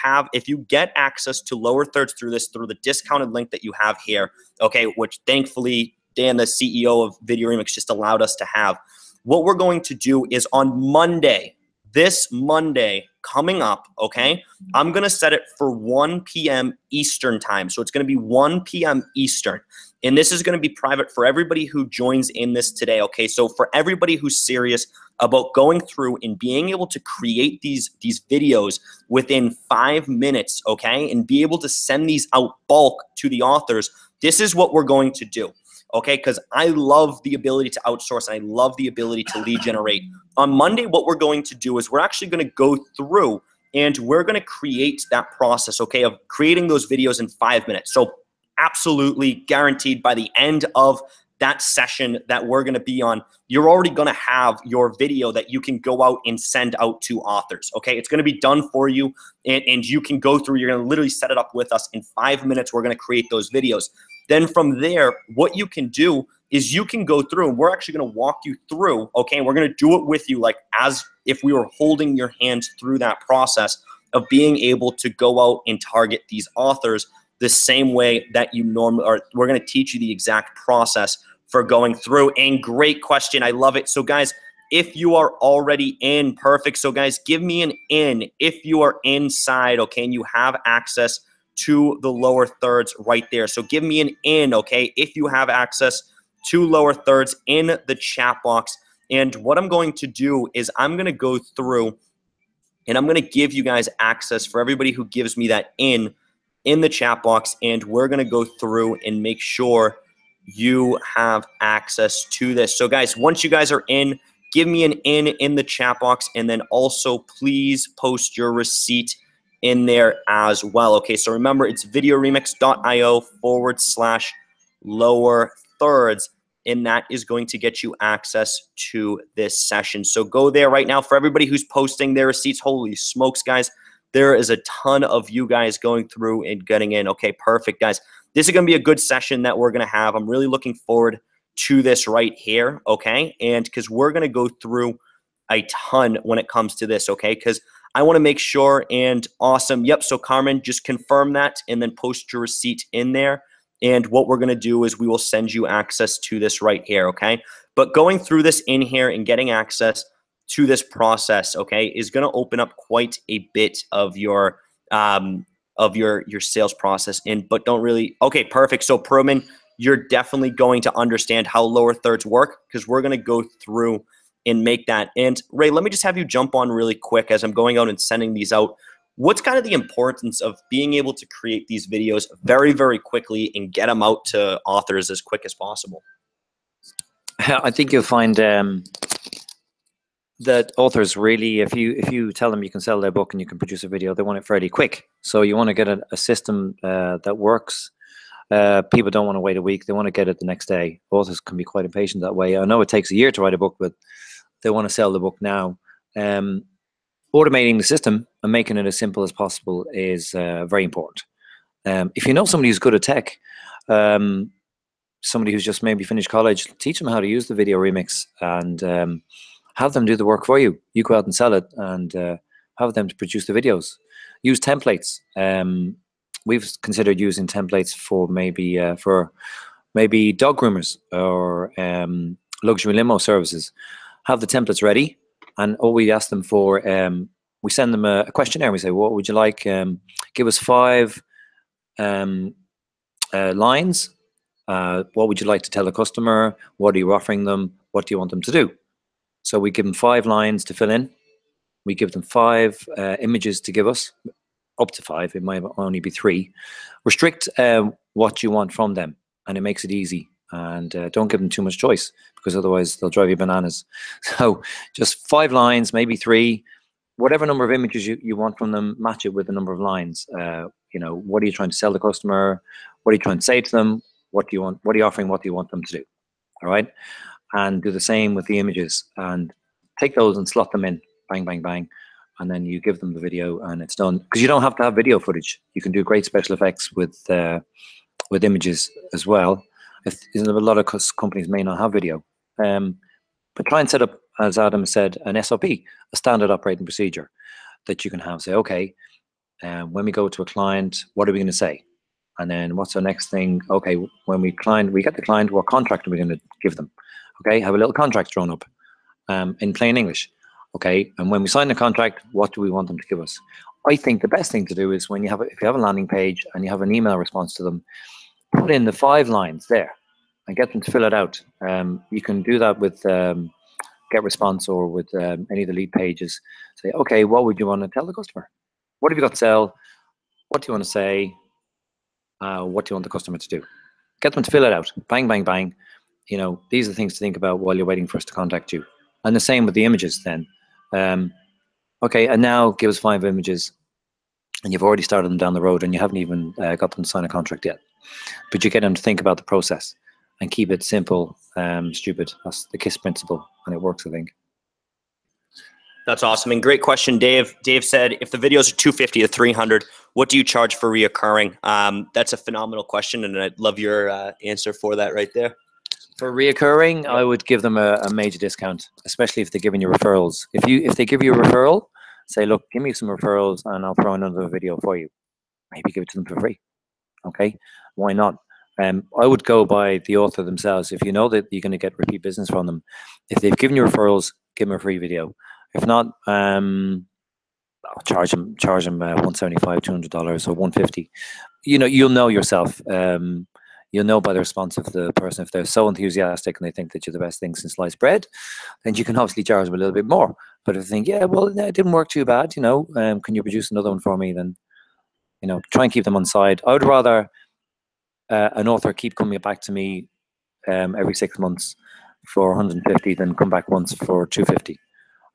get access to lower thirds through the discounted link that you have here, okay, which thankfully Dan, the CEO of VideoRemix, just allowed us to have. What we're going to do is on Monday, this Monday coming up, okay, I'm going to set it for 1 p.m. Eastern time. So it's going to be 1 p.m. Eastern. And this is going to be private for everybody who joins in this today, okay? So for everybody who's serious about going through and being able to create these videos within 5 minutes, okay, and be able to send these out bulk to the authors, this is what we're going to do. Okay, because I love the ability to outsource. And I love the ability to lead generate. On Monday, what we're going to do is we're actually going to go through and we're going to create that process, okay, of creating those videos in 5 minutes. So absolutely guaranteed by the end of that session that we're going to be on, you're already going to have your video that you can go out and send out to authors, okay? It's going to be done for you, and you can go through. You're going to literally set it up with us. In 5 minutes, we're going to create those videos. Then from there, what you can do is you can go through, and we're actually going to walk you through, okay? And we're going to do it with you like as if we were holding your hand through that process of being able to go out and target these authors the same way that you normally are. We're going to teach you the exact process for going through. And great question. I love it. So guys, if you are already in, perfect. So guys, give me an in if you are inside, okay, and you have access to the lower thirds right there. So give me an in, okay, if you have access to lower thirds in the chat box. And what I'm going to do is I'm going to go through and I'm going to give you guys access for everybody who gives me that in the chat box. And we're going to go through and make sure you have access to this. So guys, once you guys are in, give me an in the chat box. And then also please post your receipt in there as well. Okay, so remember it's videoremix.io/lower thirds, and that is going to get you access to this session. So go there right now. For everybody who's posting their receipts, holy smokes, guys, there is a ton of you guys going through and getting in. Okay, perfect, guys. This is going to be a good session that we're going to have. I'm really looking forward to this right here, okay? And because we're going to go through a ton when it comes to this, okay? Because I want to make sure, and awesome. Yep, so Carmen, just confirm that and then post your receipt in there. And what we're going to do is we will send you access to this right here, okay? But going through this in here and getting access to this process, okay, is going to open up quite a bit of your sales process. But don't really, okay, perfect. So Perman, you're definitely going to understand how lower thirds work because we're going to go through and make that. And Ray, let me just have you jump on really quick as I'm going out and sending these out. What's kind of the importance of being able to create these videos very, very quickly and get them out to authors as quick as possible? I think you'll find that authors really, if you tell them you can sell their book and you can produce a video, they want it fairly quick. So you want to get a system that works. People don't want to wait a week. They want to get it the next day. Authors can be quite impatient that way. I know it takes a year to write a book, but they want to sell the book now. Automating the system and making it as simple as possible is very important. If you know somebody who's good at tech, somebody who's just maybe finished college, teach them how to use the VideoRemix and have them do the work for you. You go out and sell it and have them to produce the videos. Use templates. We've considered using templates for maybe dog groomers or luxury limo services. Have the templates ready, and all we ask them for, we send them a questionnaire. We say, what would you like? Give us 5 lines. What would you like to tell a customer? What are you offering them? What do you want them to do? So we give them 5 lines to fill in. We give them 5 images to give us, up to 5. It might only be 3. Restrict what you want from them, and it makes it easy. And don't give them too much choice because otherwise they'll drive you bananas. So just 5 lines, maybe 3, whatever number of images you want from them, match it with the number of lines. You know, what are you trying to sell the customer? What are you trying to say to them? What do you want? What are you offering? What do you want them to do? All right. And do the same with the images and take those and slot them in, bang, bang, bang. And then you give them the video and it's done. Because you don't have to have video footage. You can do great special effects with images as well. A lot of companies may not have video. But try and set up, as Adam said, an SOP, a standard operating procedure that you can have. Say, okay, when we go to a client, what are we going to say? And then what's the next thing? Okay, when we get the client, what contract are we going to give them? Okay, have a little contract drawn up in plain English. Okay, and when we sign the contract, what do we want them to give us? I think the best thing to do is when you have if you have a landing page and you have an email response to them, put in the 5 lines there and get them to fill it out. You can do that with Get Response or with any of the lead pages. Say, okay, what would you want to tell the customer? What have you got to sell? What do you want to say? What do you want the customer to do? Get them to fill it out. Bang, bang, bang. You know, these are the things to think about while you're waiting for us to contact you. And the same with the images then. Okay, and now give us 5 images, and you've already started them down the road and you haven't even got them to sign a contract yet. But you get them to think about the process and keep it simple, stupid. That's the KISS principle, and it works, I think. That's awesome. And great question, Dave. Dave said, if the videos are 250 to 300, what do you charge for reoccurring? That's a phenomenal question, and I'd love your answer for that right there. For reoccurring, I would give them a major discount, especially if they're giving you referrals. If they give you a referral, say, look, give me some referrals and I'll throw another video for you. Maybe give it to them for free. Okay, why not? I would go by the author themselves. If you know that you're going to get repeat business from them, if they've given you referrals, give them a free video. If not, I'll charge them $175, $200, or $150. You know, you'll know yourself. You'll know by the response of the person. If they're so enthusiastic and they think that you're the best thing since sliced bread, then you can obviously charge them a little bit more. But if they think, yeah, well, it didn't work too bad, you know, can you produce another one for me? Then, you know, try and keep them on side. I would rather an author keep coming back to me every 6 months for 150 than come back once for 250.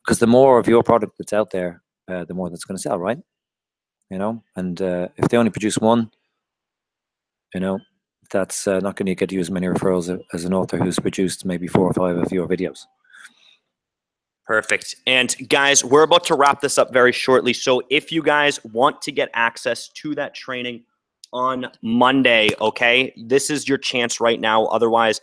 Because the more of your product that's out there, the more that's going to sell, right? You know, and if they only produce one, you know, that's not going to get you as many referrals as an author who's produced maybe 4 or 5 of your videos. Perfect. And guys, we're about to wrap this up very shortly. So if you guys want to get access to that training on Monday, okay, this is your chance right now. Otherwise,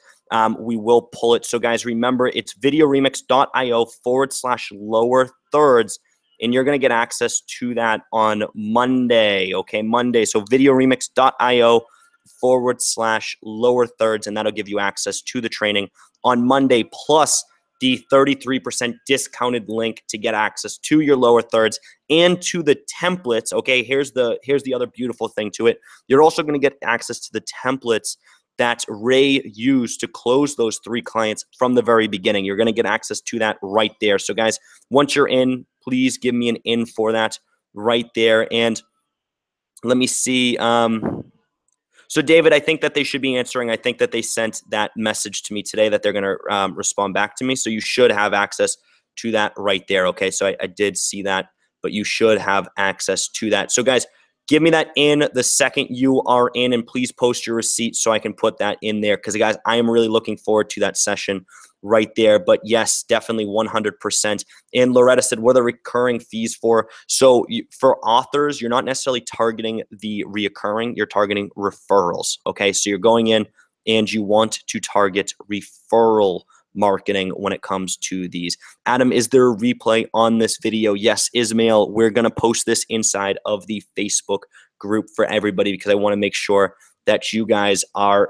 we will pull it. So guys, remember, it's videoremix.io/lower thirds. And you're going to get access to that on Monday, okay, Monday. So videoremix.io/lower thirds, and that'll give you access to the training on Monday, plus the 33% discounted link to get access to your lower thirds and to the templates. Okay, here's the other beautiful thing to it. You're also going to get access to the templates that Ray used to close those 3 clients from the very beginning. You're going to get access to that right there. So guys, once you're in, please give me an in for that right there. And let me see. So David, I think that they should be answering. I think that they sent that message to me today that they're going to respond back to me. So you should have access to that right there. Okay, so I did see that, but you should have access to that. So guys, give me that in the second you are in, and please post your receipt so I can put that in there. Because guys, I am really looking forward to that session right there. But yes, definitely 100%. And Loretta said, what are the recurring fees for? So for authors, you're not necessarily targeting the reoccurring, you're targeting referrals. Okay, so you're going in and you want to target referral marketing when it comes to these. Adam, is there a replay on this video? Yes, Ismail, we're going to post this inside of the Facebook group for everybody because I want to make sure that you guys are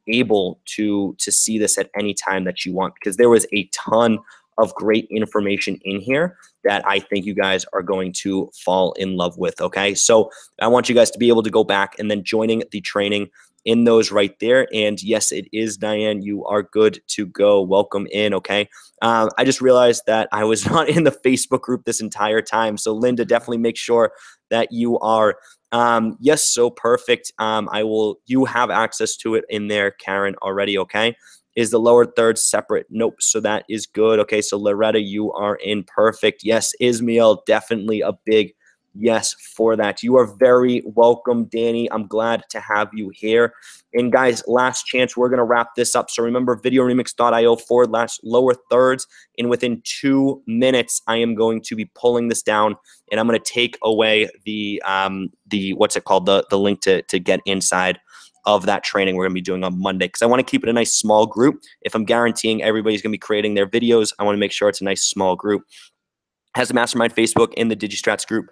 able to see this at any time that you want, because there was a ton of great information in here that I think you guys are going to fall in love with, okay? So I want you guys to be able to go back and then joining the training in those right there. And yes, it is Diane. You are good to go. Welcome in, okay? I just realized that I was not in the Facebook group this entire time. So Linda, definitely make sure that you are. Yes, so perfect. You have access to it in there, Karen, already, okay? Is the lower third separate? Nope. So that is good. Okay, so Loretta, you are in. Perfect. Yes, Ismail, definitely a big yes for that. You are very welcome, Danny. I'm glad to have you here. And guys, last chance, we're going to wrap this up. So remember, videoremix.io/lower thirds. And within 2 minutes, I am going to be pulling this down, and I'm going to take away the what's it called? The link to get inside of that training we're going to be doing on Monday, because I want to keep it a nice small group. If I'm guaranteeing everybody's going to be creating their videos, I want to make sure it's a nice small group. Has the Mastermind Facebook in the DigiStrats group?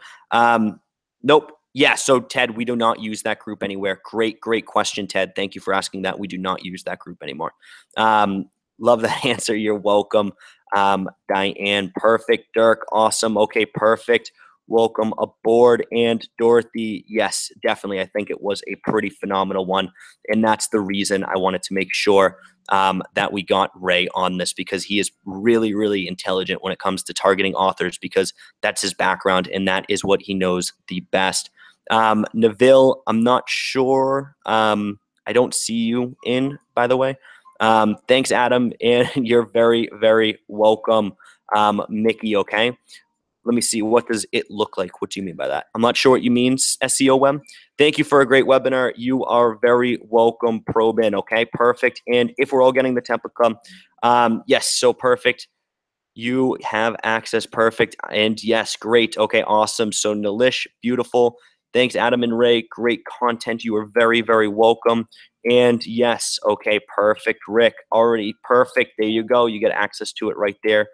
Nope. Yeah, so Ted, we do not use that group anywhere. Great question, Ted. Thank you for asking that. We do not use that group anymore. Love that answer. You're welcome. Diane, perfect. Dirk, awesome. Okay, perfect. Welcome aboard. And Dorothy, yes, definitely. I think it was a pretty phenomenal one. And that's the reason I wanted to make sure that we got Ray on this, because he is really, really intelligent when it comes to targeting authors, because that's his background and that is what he knows the best. Neville, I'm not sure. I don't see you in, by the way. Thanks, Adam, and you're very, very welcome, Mickey, okay? Let me see. What does it look like? What do you mean by that? I'm not sure what you mean, SEO Web. Thank you for a great webinar. You are very welcome, Probin, okay? Perfect. And if we're all getting the template, yes, so perfect. You have access, perfect. And yes, great. Okay, awesome. So Nalish, beautiful. Thanks, Adam and Ray. Great content. You are very, very welcome. And yes, okay, perfect. Rick, already perfect. There you go. You get access to it right there.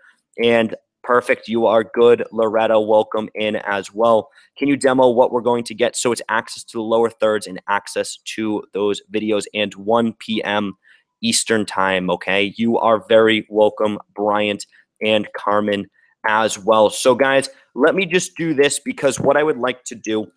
And perfect. You are good. Loretta, welcome in as well. Can you demo what we're going to get? So it's access to the lower thirds and access to those videos, and 1 p.m. Eastern time, okay? You are very welcome, Bryant and Carmen as well. So guys, let me just do this, because what I would like to do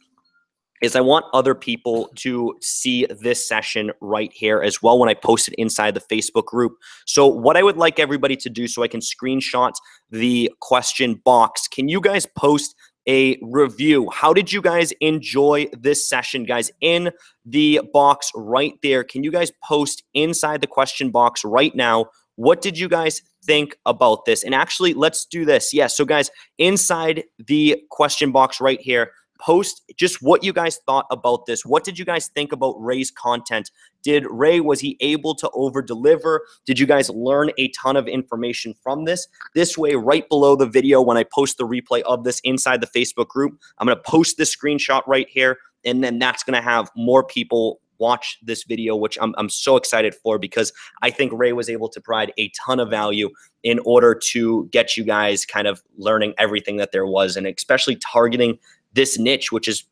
is I want other people to see this session right here as well when I post it inside the Facebook group. So what I would like everybody to do, so I can screenshot the question box, can you guys post a review? How did you guys enjoy this session, guys? In the box right there, can you guys post inside the question box right now, what did you guys think about this? And actually, let's do this. Yeah, so guys, inside the question box right here, post just what you guys thought about this. What did you guys think about Ray's content? Was he able to over deliver? Did you guys learn a ton of information from this? This way, right below the video, when I post the replay of this inside the Facebook group, I'm going to post this screenshot right here, and then that's going to have more people watch this video, which I'm so excited for, because I think Ray was able to provide a ton of value in order to get you guys kind of learning everything that there was, and especially targeting this niche, which is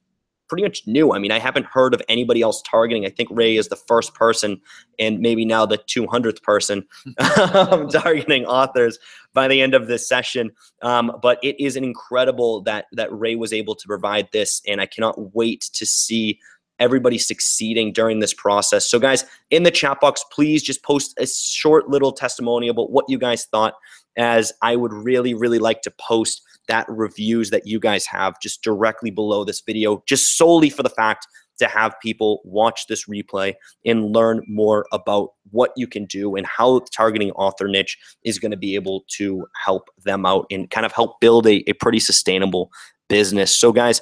pretty much new. I mean, I haven't heard of anybody else targeting. I think Ray is the first person, and maybe now the 200th person targeting authors by the end of this session. But it is incredible that Ray was able to provide this, and I cannot wait to see everybody succeeding during this process. So guys, in the chat box, please just post a short little testimonial about what you guys thought, as I would really, really like to post that reviews that you guys have just directly below this video, just solely for the fact to have people watch this replay and learn more about what you can do and how targeting author niche is going to be able to help them out and kind of help build a pretty sustainable business. So guys,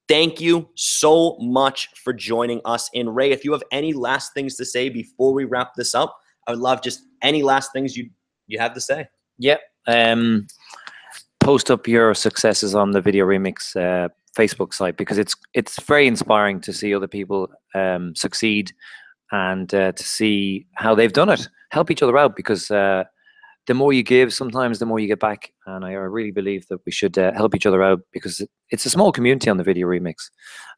thank you so much for joining us. And Ray, if you have any last things to say before we wrap this up, I would love just any last things you have to say. Yeah. Post up your successes on the VideoRemix Facebook site, because it's very inspiring to see other people succeed, and to see how they've done it. Help each other out, because the more you give, sometimes the more you get back. And I really believe that we should help each other out, because it's a small community on the VideoRemix,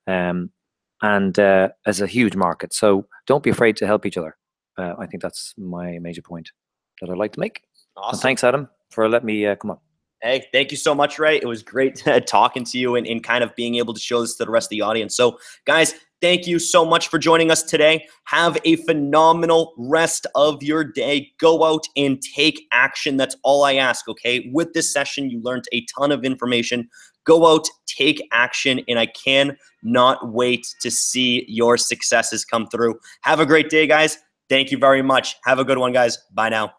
and as a huge market. So don't be afraid to help each other. I think that's my major point that I'd like to make. Awesome. And thanks, Adam, for letting me come on. Hey, thank you so much, Ray. It was great talking to you and kind of being able to show this to the rest of the audience. So, guys, thank you so much for joining us today. Have a phenomenal rest of your day. Go out and take action. That's all I ask, okay? With this session, you learned a ton of information. Go out, take action, and I cannot wait to see your successes come through. Have a great day, guys. Thank you very much. Have a good one, guys. Bye now.